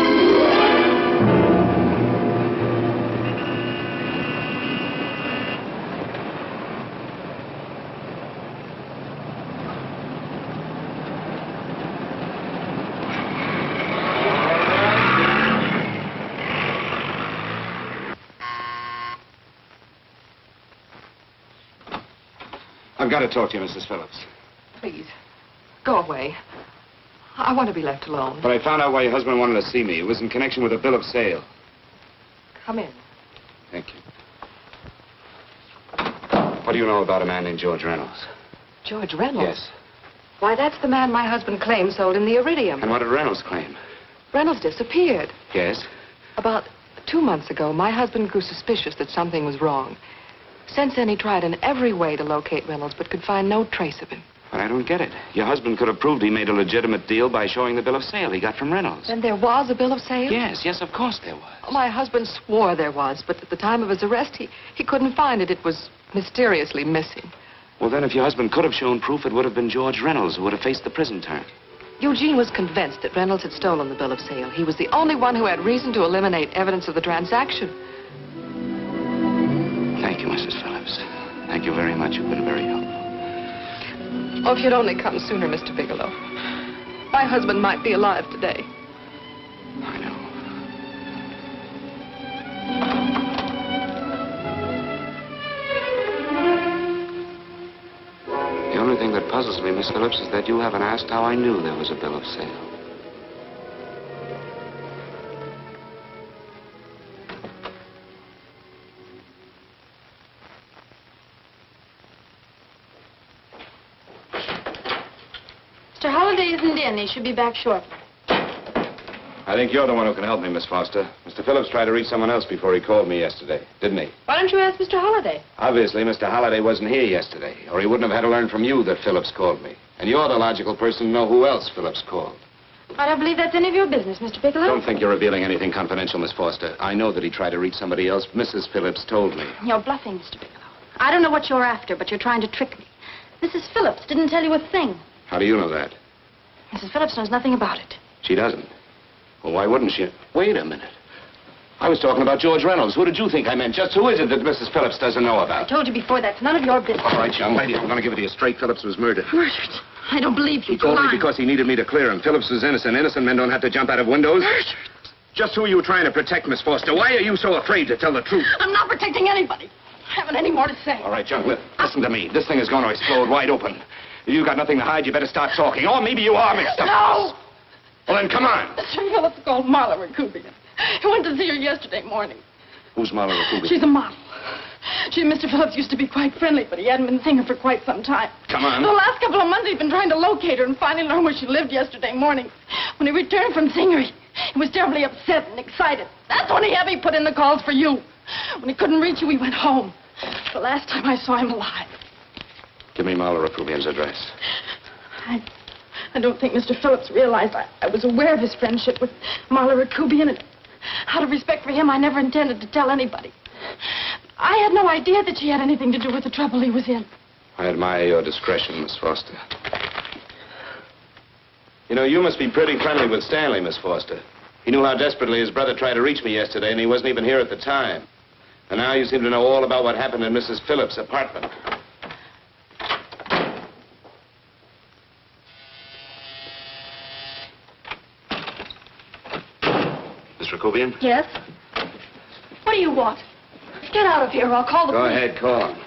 B: I've got to talk to you, Mrs. Phillips.
C: Please, go away. I want to be left alone.
B: But I found out why your husband wanted to see me. It was in connection with a bill of sale.
C: Come in.
B: Thank you. What do you know about a man named George Reynolds?
C: George Reynolds?
B: Yes.
C: Why, that's the man my husband claimed sold him the iridium.
B: And what did Reynolds claim?
C: Reynolds disappeared.
B: Yes?
C: About 2 months ago, my husband grew suspicious that something was wrong. Since then, he tried in every way to locate Reynolds, but could find no trace of him.
B: But I don't get it. Your husband could have proved he made a legitimate deal by showing the bill of sale he got from Reynolds.
C: Then there was a bill of sale?
B: Yes, of course there was.
C: My husband swore there was, but at the time of his arrest, he couldn't find it. It was mysteriously missing.
B: Well, then, if your husband could have shown proof, it would have been George Reynolds who would have faced the prison term.
C: Eugene was convinced that Reynolds had stolen the bill of sale. He was the only one who had reason to eliminate evidence of the transaction.
B: Thank you, Mrs.
E: much. You've been very helpful.
O: Oh, if you'd only come sooner, Mr. Bigelow. My husband might be alive today.
E: I know. The only thing that puzzles me, Miss Phillips, is that you haven't asked how I knew there was a bill of sale.
D: Mr. Holliday isn't in. He should be back shortly.
E: I think you're the one who can help me, Miss Foster. Mr. Phillips tried to reach someone else before he called me yesterday, didn't he?
D: Why don't you ask Mr. Holliday?
E: Obviously, Mr. Holliday wasn't here yesterday, or he wouldn't have had to learn from you that Phillips called me. And you're the logical person to know who else Phillips called.
D: I don't believe that's any of your business, Mr. Bigelow.
E: Don't think you're revealing anything confidential, Miss Foster. I know that he tried to reach somebody else. Mrs. Phillips told me.
D: You're bluffing, Mr. Bigelow. I don't know what you're after, but you're trying to trick me. Mrs. Phillips didn't tell you a thing.
E: How do you know that?
D: Mrs. Phillips knows nothing about it.
E: She doesn't. Well, why wouldn't she? Wait a minute. I was talking about George Reynolds. Who did you think I meant? Just who is it that Mrs. Phillips doesn't know
D: I
E: about?
D: told you before, that's none of your business.
E: All right, young lady, I'm going to give it to you straight. Phillips was murdered.
D: Murdered? I don't believe you.
E: He told me because he needed me to clear him. Phillips was innocent. Innocent men don't have to jump out of windows.
D: Murdered?
E: Just who are you trying to protect, Miss Foster? Why are you so afraid to tell the truth?
L: I'm not protecting anybody. I haven't any more to say.
E: All right, young listen to me. This thing is going to explode wide open. If you've got nothing to hide, you better start talking. Or maybe you are mixed up.
L: No!
E: Well, then come on.
L: Mr. Phillips called Marla Rakubian. He went to see her yesterday morning.
E: Who's Marla Rakubian?
L: She's a model. She and Mr. Phillips used to be quite friendly, but he hadn't been seeing her for quite some time.
E: Come on.
L: The last couple of months, he'd been trying to locate her and finally learned where she lived yesterday morning. When he returned from seeing her, he was terribly upset and excited. That's when he had me put in the calls for you. When he couldn't reach you, he went home. The last time I saw him alive.
E: Give me Marla Rakubian's address.
L: I don't think Mr. Phillips realized I was aware of his friendship with Marla Rakubian, and out of respect for him, I never intended to tell anybody. I had no idea that she had anything to do with the trouble he was in.
E: I admire your discretion, Miss Foster. You know, you must be pretty friendly with Stanley, Miss Foster. He knew how desperately his brother tried to reach me yesterday, and he wasn't even here at the time. And now you seem to know all about what happened in Mrs. Phillips' apartment. Miss Rakubian?
L: Yes? What do you want? Get out of here or I'll call the
E: Go
L: police.
E: ahead, call him.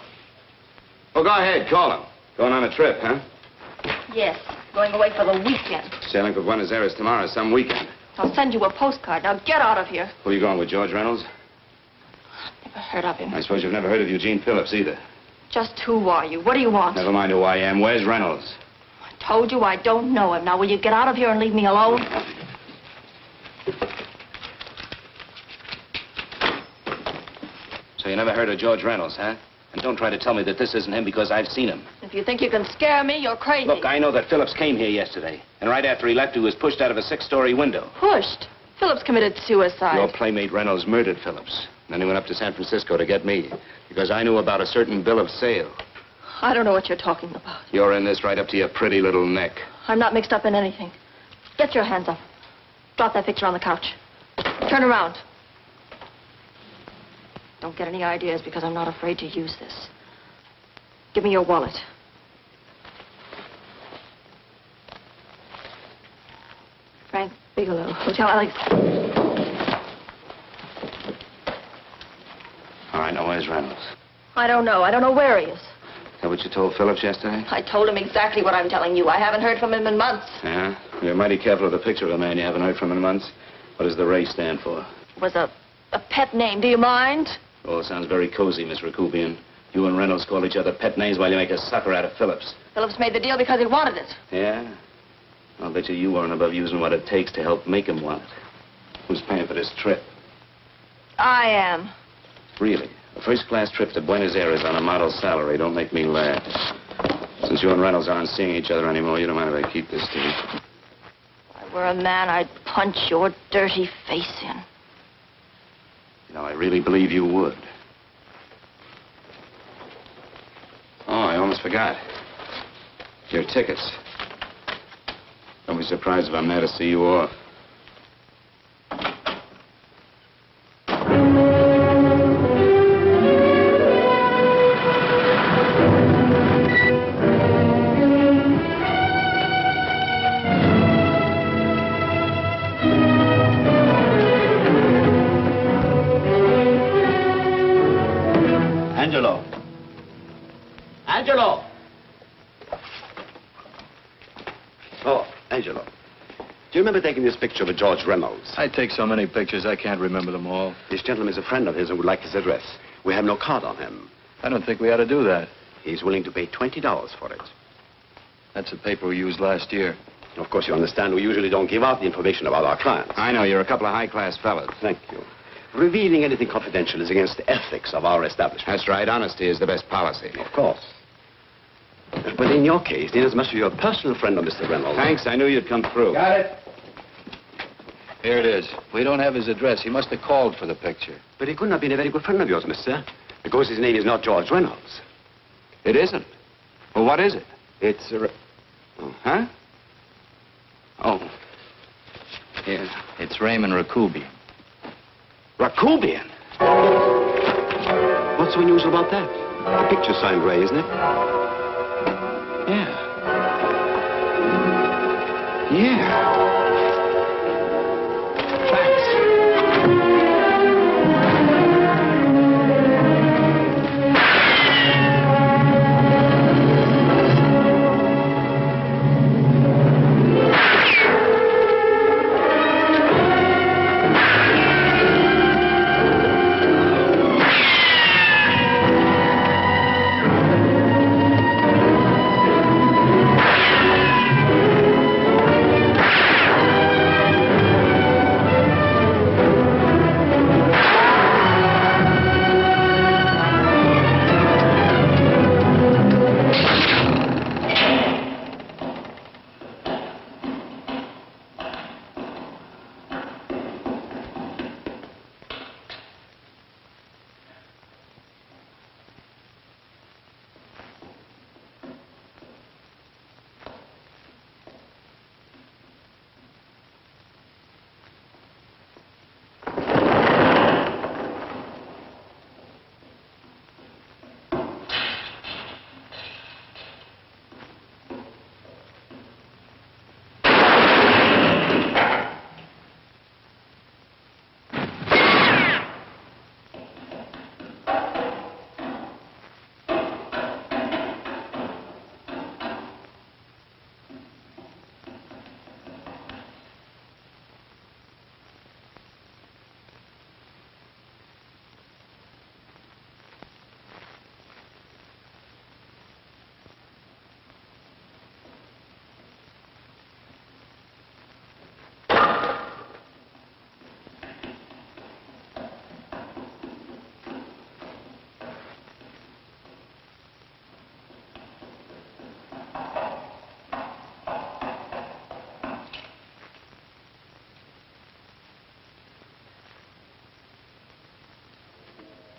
E: Oh, go ahead, call him. Going on a trip, huh?
K: Yes, going away for the weekend.
E: Sailing for Buenos Aires tomorrow, some weekend.
K: I'll send you a postcard. Now get out of here.
E: Who are you going with, George Reynolds?
K: Never heard of him.
E: I suppose you've never heard of Eugene Phillips either.
K: Just who are you? What do you want?
E: Never mind who I am. Where's Reynolds?
K: I told you I don't know him. Now, will you get out of here and leave me alone?
A: So you never heard of George Reynolds, huh? And don't try to tell me that this isn't him because I've seen him.
K: If you think you can scare me, you're crazy.
A: Look, I know that Phillips came here yesterday. And right after he left, he was pushed out of a 6-story window.
K: Pushed? Phillips committed suicide.
E: Your playmate Reynolds murdered Phillips. And then he went up to San Francisco to get me. Because I knew about a certain bill of sale.
K: I don't know what you're talking about.
E: You're in this right up to your pretty little neck.
K: I'm not mixed up in anything. Get your hands up. Drop that picture on the couch. Turn around. Don't get any ideas because I'm not afraid to use this. Give me your wallet. Frank Bigelow, Hotel Alex.
E: All right, now where's Reynolds?
K: I don't know. I don't know where he is.
E: Is that what you told Phillips yesterday?
K: I told him exactly what I'm telling you. I haven't heard from him in months.
E: Yeah? You're mighty careful of the picture of a man you haven't heard from in months. What does the Ray stand for?
K: It was a pet name. Do you mind?
A: Oh, it sounds very cozy, Miss Rakubian. You and Reynolds call each other pet names while you make a sucker out of Phillips.
K: Phillips made the deal because he wanted it.
A: Yeah? I'll bet you weren't above using what it takes to help make him want it. Who's paying for this trip?
K: I am.
A: Really? A first-class trip to Buenos Aires on a model salary. Don't make me laugh. Since you and Reynolds aren't seeing each other anymore, you don't mind if I keep this to you.
K: If I were a man, I'd punch your dirty face in.
A: You know, I really believe you would. Oh, I almost forgot. Your tickets. Don't be surprised if I'm there to see you off.
P: Angelo. Angelo!
Q: Oh, Angelo. Do you remember taking this picture of George Reynolds?
R: I take so many pictures, I can't remember them all.
Q: This gentleman is a friend of his and would like his address. We have no card on him.
R: I don't think we ought to do that.
Q: He's willing to pay $20 for it.
R: That's the paper we used last year.
Q: Of course, you understand, we usually don't give out the information about our clients.
A: I know, you're a couple of high-class fellas.
Q: Thank you. Revealing anything confidential is against the ethics of our establishment.
A: That's right. Honesty is the best policy.
Q: Of course. But in your case, inasmuch as you're a personal friend of Mr. Reynolds...
A: Thanks. I knew you'd come through.
Q: Got it.
R: Here it is. We don't have his address. He must have called for the picture.
Q: But he couldn't have been a very good friend of yours, mister. Because his name is not George Reynolds.
A: It isn't? Well, what is it?
Q: It's
A: Huh? Oh.
R: Here. It's Raymond Rakubian.
Q: Rakubian? What's so unusual about that? The picture's signed Ray, isn't it?
A: Yeah. Yeah.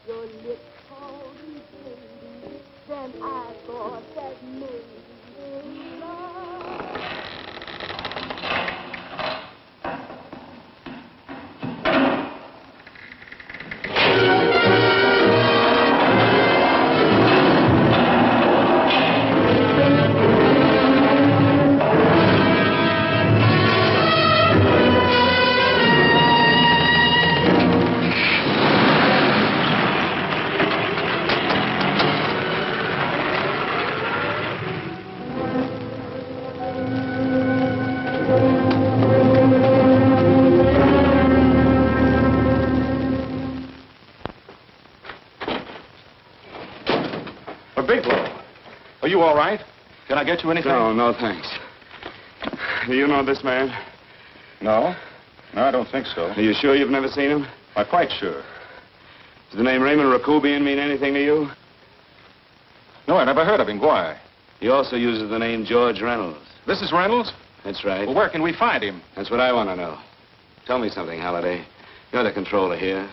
S: Your lips told me, baby, then I thought that maybe love.
G: Bigelow, are you all right? Can I get you anything?
B: No, thanks. Do you know this man?
G: No. No, I don't think so.
B: Are you sure you've never seen him?
G: I'm quite sure.
B: Does the name Raymond Rakubian mean anything to you?
G: No, I never heard of him. Why?
B: He also uses the name George Reynolds.
G: This is Reynolds?
B: That's right.
G: Well, where can we find him?
B: That's what I want to know. Tell me something, Halliday. You're the controller here.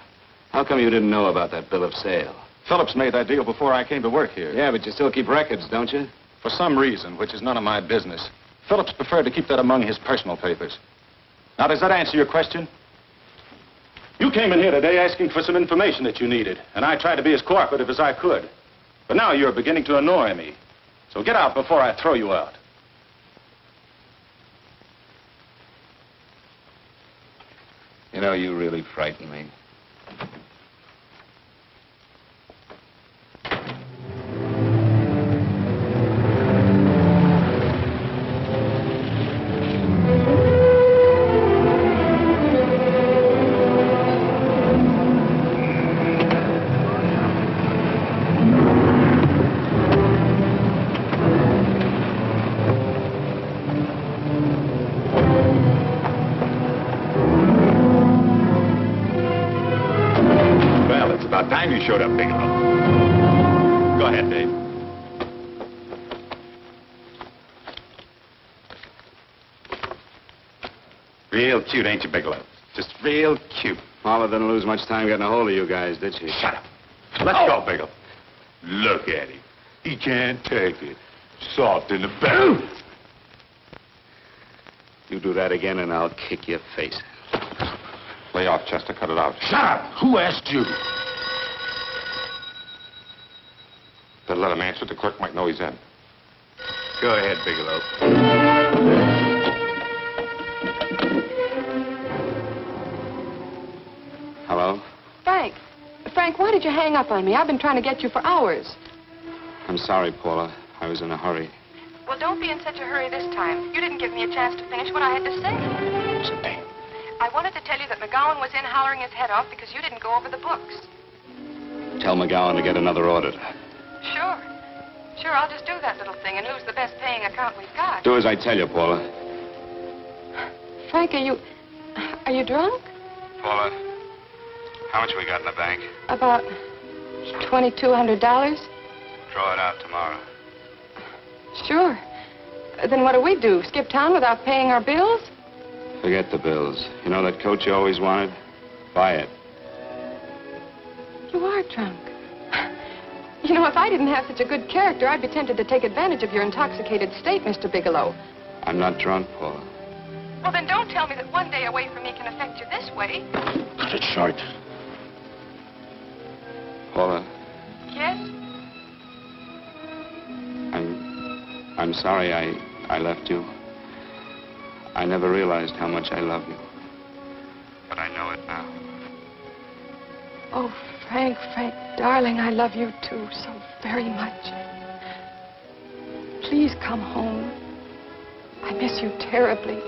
B: How come you didn't know about that bill of sale?
G: Phillips made that deal before I came to work here.
B: Yeah, but you still keep records, don't you?
G: For some reason, which is none of my business, Phillips preferred to keep that among his personal papers. Now, does that answer your question? You came in here today asking for some information that you needed, and I tried to be as cooperative as I could. But now you're beginning to annoy me. So get out before I throw you out.
A: You know, you really frighten me.
I: showed up, Bigelow. Go ahead, Dave. Real cute, ain't you, Bigelow? Just real cute.
A: Marla didn't lose much time getting a hold of you guys, did she?
I: Shut up. Let's go, Bigelow. Look at him. He can't take it. Soft in the back.
A: You do that again and I'll kick your face.
I: Lay off, Chester. Cut it out.
J: Shut up! Who asked you?
I: Better let him answer. The clerk might know he's in. Go ahead, Bigelow.
A: Hello?
C: Frank. Frank, why did you hang up on me? I've been trying to get you for hours.
A: I'm sorry, Paula. I was in a hurry.
C: Well, don't be in such a hurry this time. You didn't give me a chance to finish what I had to say.
I: Say.
C: I wanted to tell you that McGowan was in hollering his head off because you didn't go over the books.
A: Tell McGowan to get another auditor.
C: Sure. Sure, I'll just do that little thing and lose the best paying account we've got.
A: Do as I tell you, Paula.
C: Frank, are you drunk?
A: Paula, how much we got in the bank?
C: About $2,200.
A: Draw it out tomorrow.
C: Sure. Then what do? Skip town without paying our bills?
A: Forget the bills. You know that coat you always wanted? Buy it.
C: You are drunk. You know, if I didn't have such a good character, I'd be tempted to take advantage of your intoxicated state, Mr. Bigelow.
A: I'm not drunk, Paula.
C: Well, then don't tell me that one day away from me can affect you this way.
J: Cut it short.
A: Paula,
C: Yes?
A: I'm sorry I left you. I never realized how much I love you. But I know it now.
C: Oh, Frank, darling, I love you too so very much. Please come home. I miss you terribly.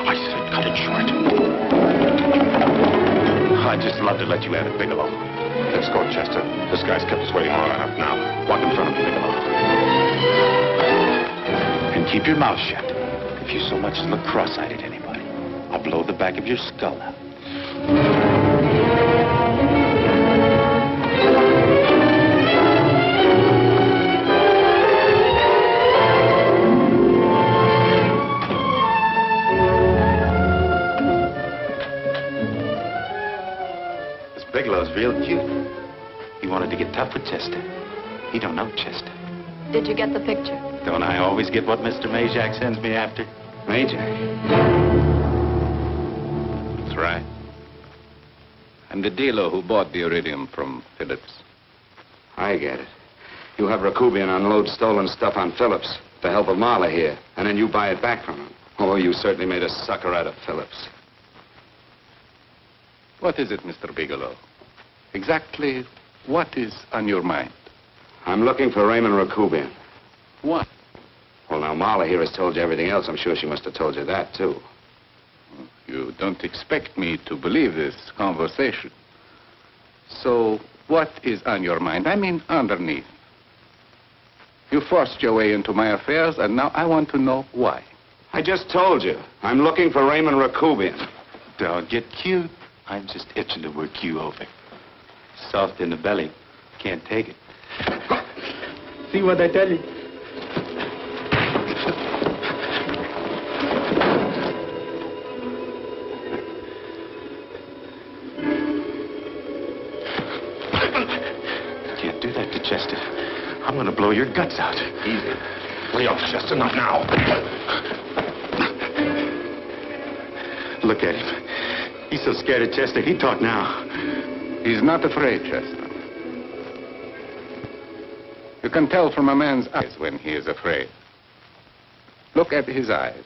J: I said cut it short.
I: I'd just love to let you have it, Bigelow. Let's go, Chester. This guy's kept us waiting long enough now. Walk in front of me, Bigelow.
J: And keep your mouth shut. If you so much as look cross-eyed at anybody, I'll blow the back of your skull out.
I: Bigelow's real cute. He wanted to get tough with Chester. He don't know Chester.
C: Did you get the picture?
I: Don't I always get what Mr. Majak sends me after?
A: Majak?
R: That's right. I'm the dealer who bought the iridium from Phillips.
A: I get it. You have Rakubian unload stolen stuff on Phillips with the help of Marla here, and then you buy it back from him. Oh, you certainly made a sucker out of Phillips.
R: What is it, Mr. Bigelow? Exactly what is on your mind?
A: I'm looking for Raymond Rakubian.
R: What?
A: Well, now, Marla here has told you everything else. I'm sure she must have told you that, too.
R: You don't expect me to believe this conversation. So, what is on your mind? I mean, underneath. You forced your way into my affairs, and now I want to know why.
A: I just told you. I'm looking for Raymond Rakubian.
I: Don't get cute. I'm just itching to work you over. Soft in the belly. Can't take it.
B: See what I tell you?
I: Can't do that to Chester. I'm going to blow your guts out. Easy. Lay off, Chester. Not now. Look at him. He's so scared of Chester, he'd talk now.
R: He's not afraid, Chester. You can tell from a man's eyes when he is afraid. Look at his eyes.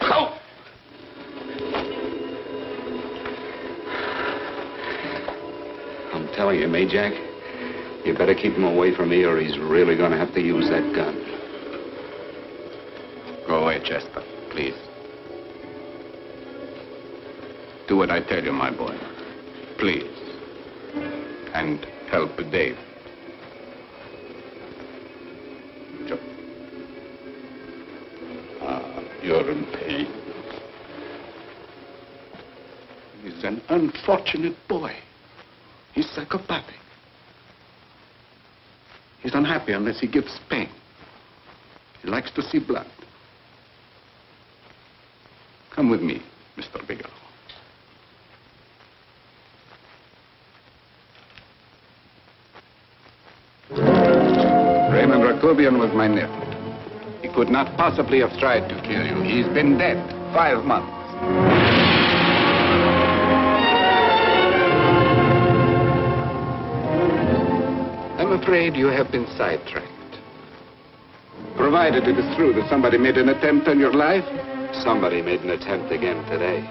A: Oh! I'm telling you, Majak, you better keep him away from me or he's really going to have to use that gun.
R: Go away, Chester, please. Do what I tell you, my boy. Please. And help Dave. Joe. You're He's an unfortunate boy. He's psychopathic. He's unhappy unless he gives pain. He likes to see blood. Come with me, Mr. Bigelow. Raymond Rakubian was my nephew. He could not possibly have tried to kill you. He's been dead 5 months. I'm afraid you have been sidetracked. Provided it is true that somebody made an attempt on your life.
A: Somebody made an attempt again today.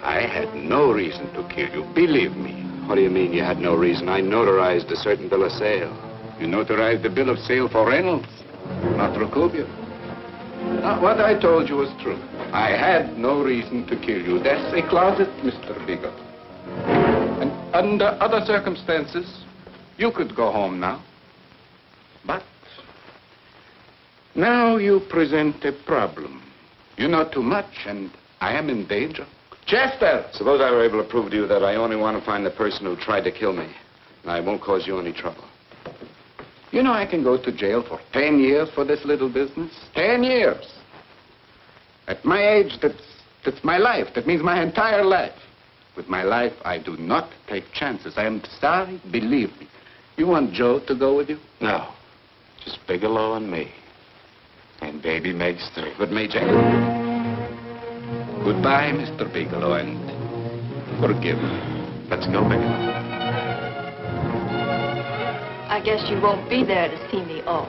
R: I had no reason to kill you, believe me.
A: What do you mean you had no reason? I notarized a certain bill of sale.
R: You notarized the bill of sale for Reynolds, not Rakubian. Now, what I told you was true. I had no reason to kill you. That's a closet, Mr. Bigelow. And under other circumstances, you could go home now. But now you present a problem. You know too much, and I am in danger. Chester!
A: Suppose I were able to prove to you that I only want to find the person who tried to kill me. And I won't cause you any trouble.
R: You know I can go to jail for 10 years for this little business. 10 years. At my age, that's my life. That means my entire life. With my life, I do not take chances. I am sorry, believe me. You want Joe to go with you?
J: No. Just Bigelow and me. And baby Meg's 3.
A: But Major...
R: Goodbye, Mr. Bigelow, and forgive me.
J: Let's go, Bigelow.
C: I guess you won't be there to see me off.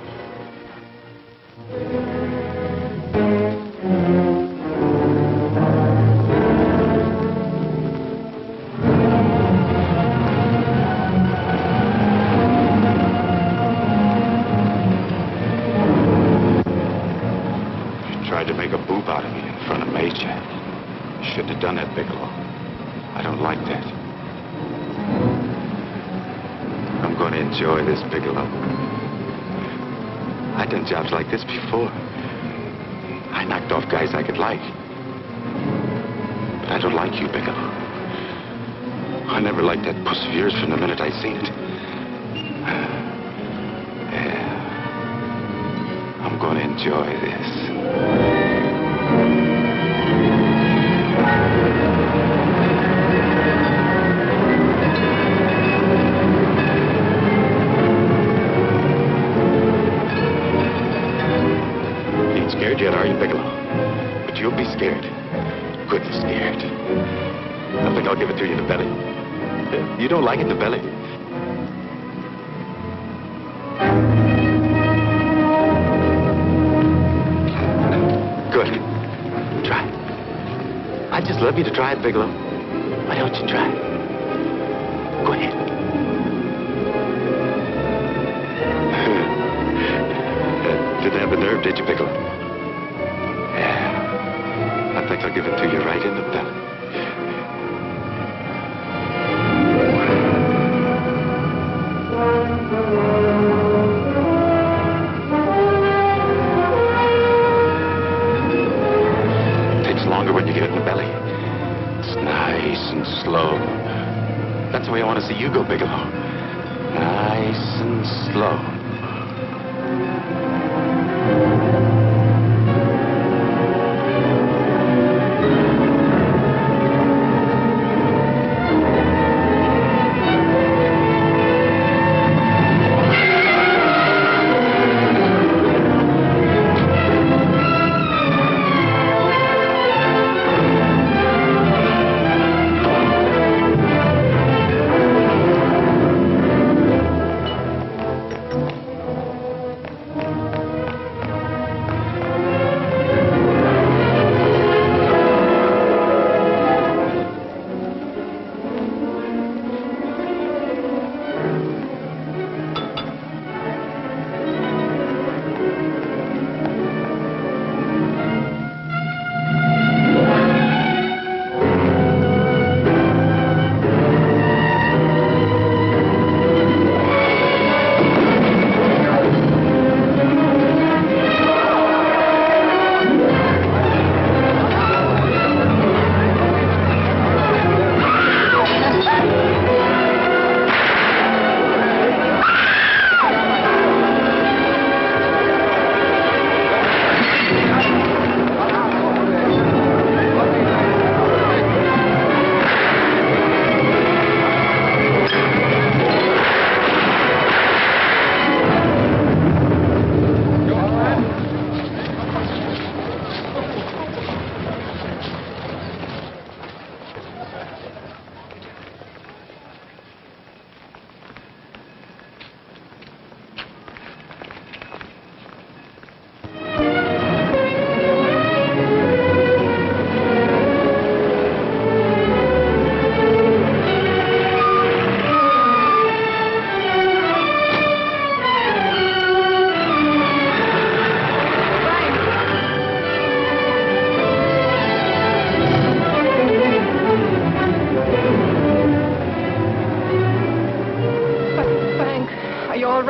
J: You tried to make a boob out of me in front of Major. You shouldn't have done that, Bigelow. I don't like that. I'm going to enjoy this, Bigelow. I've done jobs like this before. I knocked off guys I could like. But I don't like you, Bigelow. I never liked that puss of yours from the minute I seen it. Yeah. I'm going to enjoy this. Scared yet, are you, Bigelow? But you'll be scared. Good scared. I think I'll give it to you in the belly. You don't like it in the belly? Good. Try it. I'd just love you to try it, Bigelow. Why don't you try it? Go ahead. Didn't have the nerve, did you, Bigelow? Yeah. I think I'll give it to you right in the belly. It takes longer when you get it in the belly. It's nice and slow. That's the way I want to see you go, Bigelow. Nice and slow.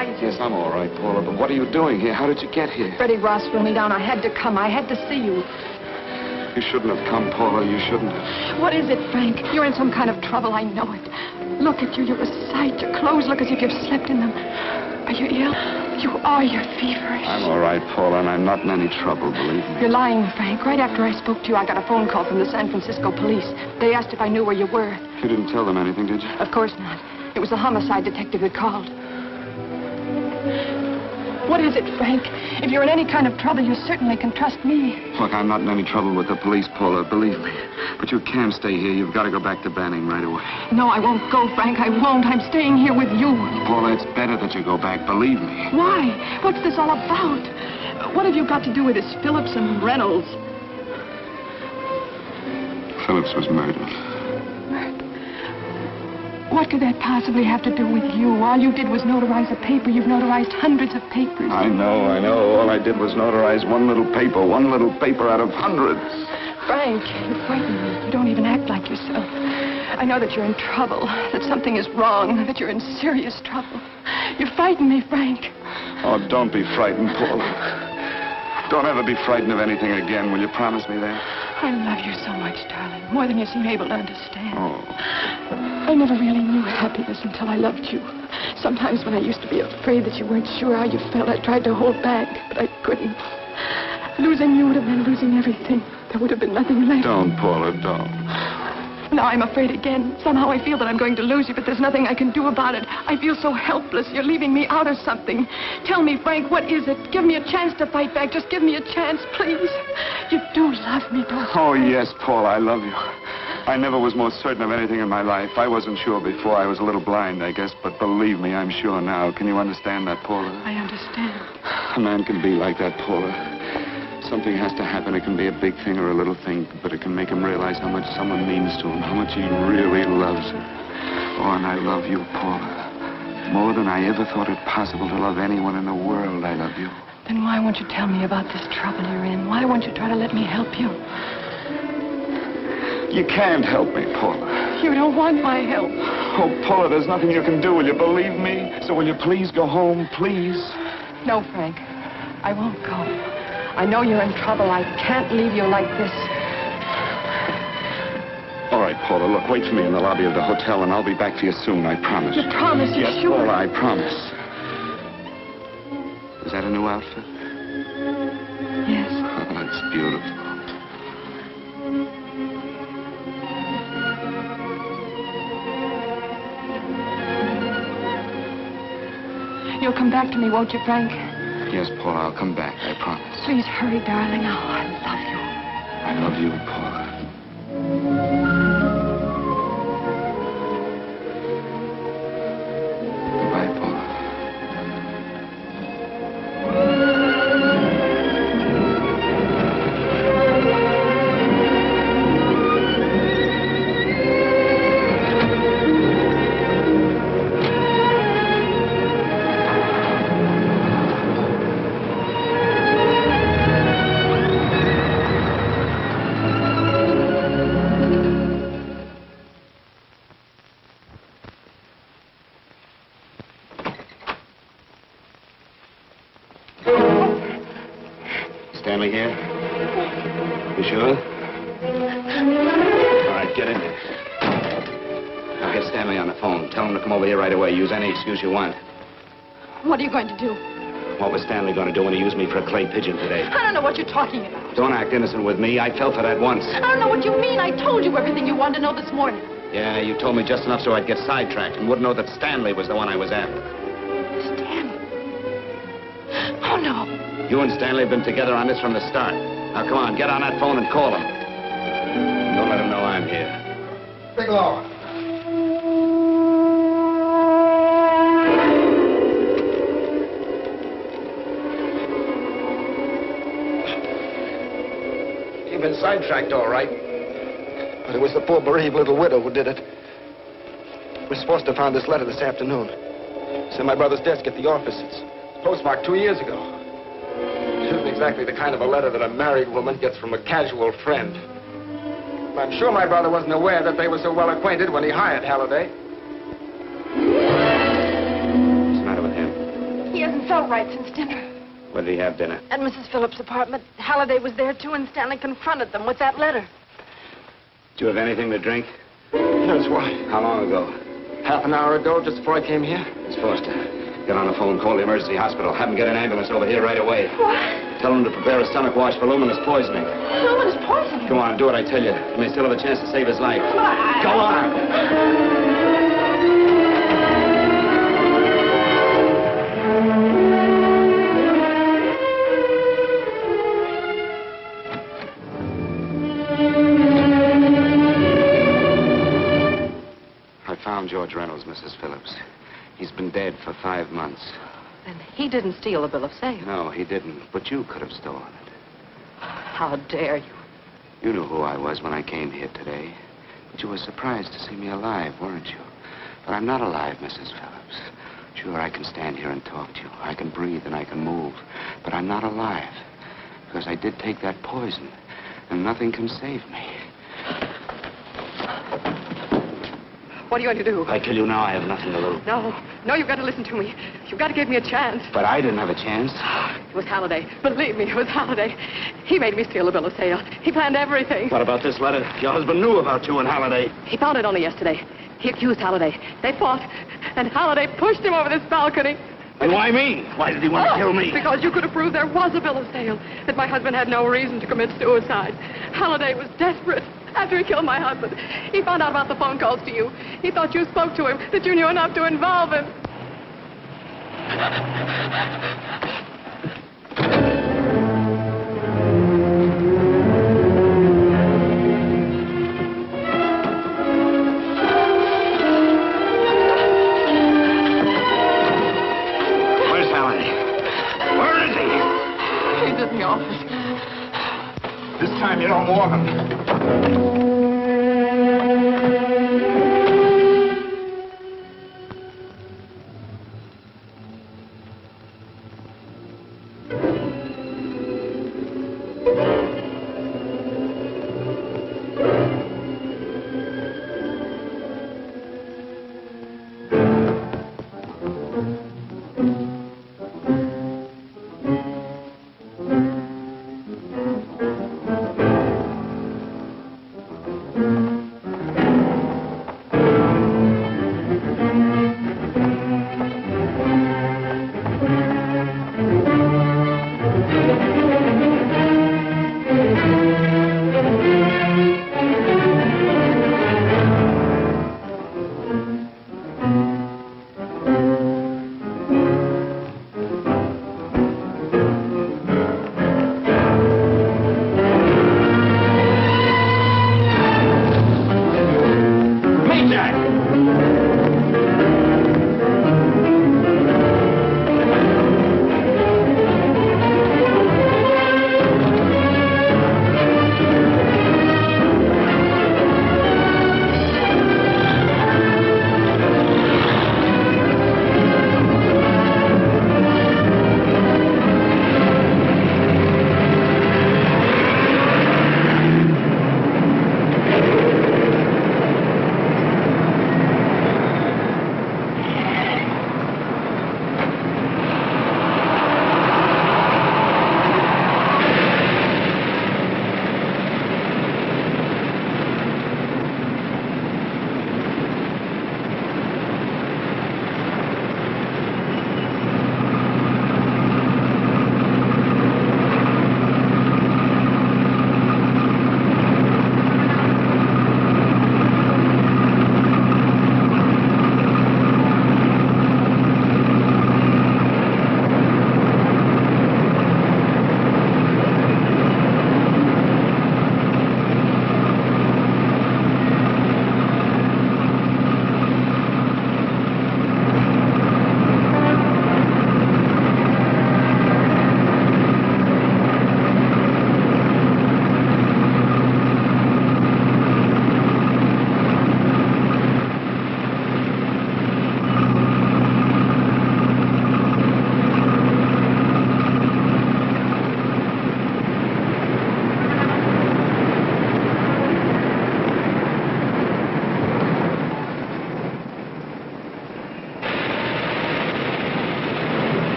C: right.
A: Yes, I'm all right, Paula, but what are you doing here? How did you get here?
C: Freddie Ross threw me down. I had to come. I had to see you.
A: You shouldn't have come, Paula. You shouldn't have.
C: What is it, Frank? You're in some kind of trouble. I know it. Look at you. You're a sight. Your clothes look as if you've slept in them. Are you ill? You are. You're feverish.
A: I'm all right, Paula, and I'm not in any trouble, believe me.
C: You're lying, Frank. Right after I spoke to you, I got a phone call from the San Francisco police. They asked if I knew where you were.
A: You didn't tell them anything, did you?
C: Of course not. It was the homicide detective that called. What is it, Frank? If you're in any kind of trouble, you certainly can trust me.
A: Look, I'm not in any trouble with the police, Paula, believe me. But you can't stay here. You've got to go back to Banning right away.
C: No, I won't go, Frank. I won't. I'm staying here with you.
A: Paula, it's better that you go back, believe me.
C: Why? What's this all about? What have you got to do with this Phillips and Reynolds?
A: Phillips was murdered.
C: What could that possibly have to do with you? All you did was notarize a paper. You've notarized hundreds of papers.
A: I know. All I did was notarize one little paper out of hundreds.
C: Frank, you frighten me. You don't even act like yourself. I know that you're in trouble, that something is wrong, that you're in serious trouble. You frighten me, Frank.
A: Oh, don't be frightened, Paula. Don't ever be frightened of anything again. Will you promise me that?
C: I love you so much, darling, more than you seem able to understand.
A: Oh.
C: I never really knew happiness until I loved you. Sometimes when I used to be afraid that you weren't sure how you felt, I tried to hold back, but I couldn't. Losing you would have been losing everything. There would have been nothing left.
A: Don't, Paula, don't.
C: Now I'm afraid again. Somehow I feel that I'm going to lose you, but there's nothing I can do about it. I feel so helpless. You're leaving me out of something. Tell me, Frank, what is it? Give me a chance to fight back. Just give me a chance, please. You do love me, don't you?
A: Oh, yes, Paula, I love you. I never was more certain of anything in my life. I wasn't sure before. I was a little blind, I guess, but believe me, I'm sure now. Can you understand that, Paula?
C: I understand.
A: A man can be like that, Paula. Something has to happen. It can be a big thing or a little thing, but it can make him realize how much someone means to him, how much he really loves her. Oh, and I love you, Paula. More than I ever thought it possible to love anyone in the world, I love you.
C: Then why won't you tell me about this trouble you're in? Why won't you try to let me help you?
A: You can't help me, Paula.
C: You don't want my help.
A: Oh, Paula, there's nothing you can do. Will you believe me? So will you please go home, please?
C: No, Frank. I won't go. I know you're in trouble. I can't leave you like this.
A: All right, Paula, look, wait for me in the lobby of the hotel, and I'll be back for you soon, I promise.
C: You promise? You're
A: yes,
C: sure?
A: Paula, I promise. Is that a new outfit?
C: Yes.
A: Oh, that's beautiful.
C: You'll come back to me, won't you, Frank?
A: Yes, Paula, I'll come back, I promise.
C: Please hurry, darling. Oh, I love you.
A: I love you, Paula. Goodbye, Paula. Stanley here? You sure? All right, get in there. Now get Stanley on the phone. Tell him to come over here right away. Use any excuse you want.
L: What are you going to do?
A: What was Stanley going to do when he used me for a clay pigeon today?
L: I don't know what you're talking about.
A: Don't act innocent with me. I fell for that once.
L: I don't know what you mean. I told you everything you wanted to know this morning.
A: Yeah, you told me just enough so I'd get sidetracked and wouldn't know that Stanley was the one I was after.
L: Stanley? Oh, no.
A: You and Stanley have been together on this from the start. Now, come on, get on that phone and call him. Don't let him know I'm here.
P: Bigelow.
E: You've been sidetracked, all right. But it was the poor bereaved little widow who did it. We're supposed to have found this letter this afternoon. It's in my brother's desk at the office. It's postmarked 2 years ago. It isn't exactly the kind of a letter that a married woman gets from a casual friend. I'm sure my brother wasn't aware that they were so well acquainted when he hired Halliday.
A: What's the matter with him?
L: all right since dinner.
B: Where did he have dinner?
L: At Mrs. Phillips' apartment. Halliday was there, too, and Stanley confronted them with that letter.
B: Do you have anything to drink?
E: Yes, why?
B: How long ago?
E: Half an hour ago, just before I came here.
B: Miss Foster, get on the phone, call the emergency hospital. Have them get an ambulance over here right away.
L: What?
B: Tell them to prepare a stomach wash for luminous poisoning.
L: Luminous poisoning?
B: Go on, do what I tell you. You may still have a chance to save his life. Go on! I found George Reynolds, Mrs. Phillips. He's been dead for 5 months.
O: And he didn't steal the bill of sale.
B: No, he didn't. But you could have stolen it.
O: How dare you?
B: You knew who I was when I came here today. But you were surprised to see me alive, weren't you? But I'm not alive, Mrs. Phillips. Sure, I can stand here and talk to you. I can breathe and I can move. But I'm not alive. Because I did take that poison. And nothing can save me.
O: What are you going to do?
B: If I kill you now, I have nothing to lose.
O: No, you've got to listen to me. You've got to give me a chance.
B: But I didn't have a chance.
O: It was Halliday. Believe me, it was Halliday. He made me steal the bill of sale. He planned everything.
B: What about this letter? Your husband knew about you and Halliday.
O: He found it only yesterday. He accused Halliday. They fought, and Halliday pushed him over this balcony.
B: And why me? Why did he want to kill me?
O: Because you could have proved there was a bill of sale, that my husband had no reason to commit suicide. Halliday was desperate. After he killed my husband, he found out about the phone calls to you. He thought you spoke to him, that you knew enough to involve him.
B: Where's Halliday? Where is he?
O: He's in the office.
B: This time you don't warn him.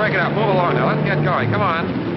F: break it up. Move along now. Let's get going. Come on.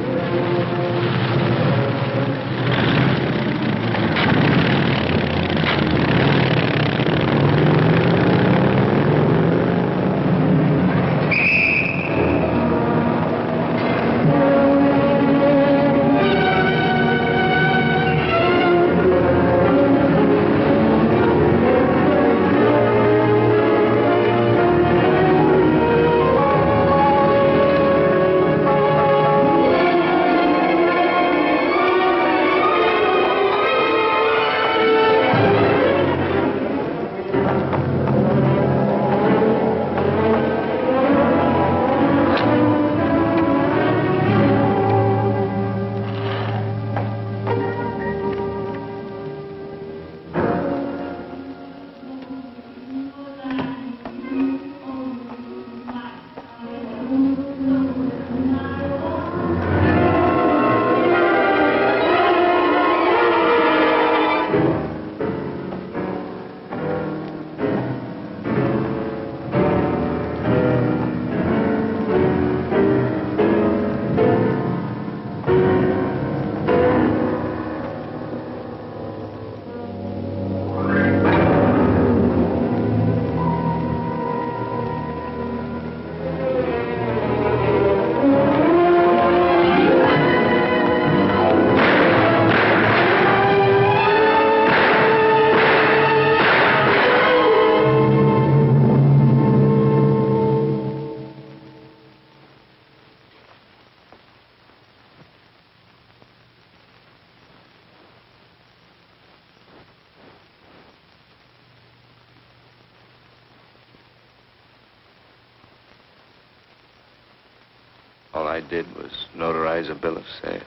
J: All I did was notarize a bill of sale.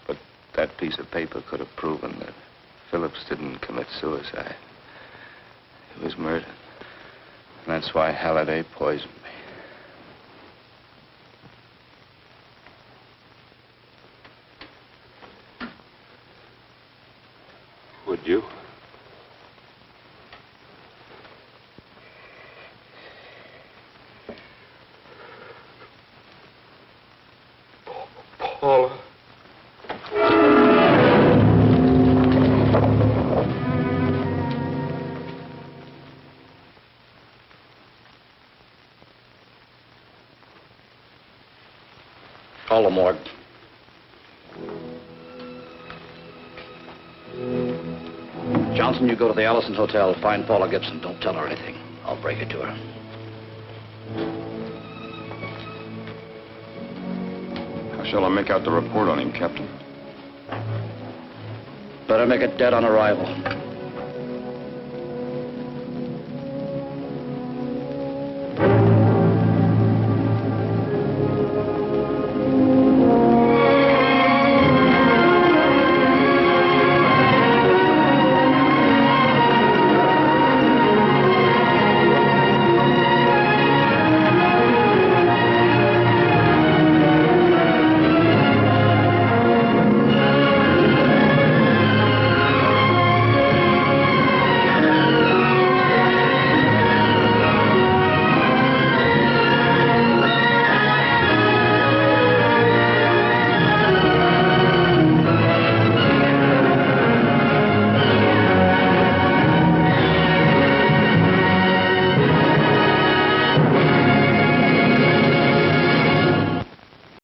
J: But that piece of paper could have proven that Phillips didn't commit suicide. He was murdered. And that's why Halliday poisoned me. Would you?
F: Paula.
Q: Call the morgue. Johnson, you go to the Allison Hotel. Find Paula Gibson. Don't tell her anything. I'll break it to her.
I: How shall I make out the report on him, Captain?
Q: Better make it dead on arrival.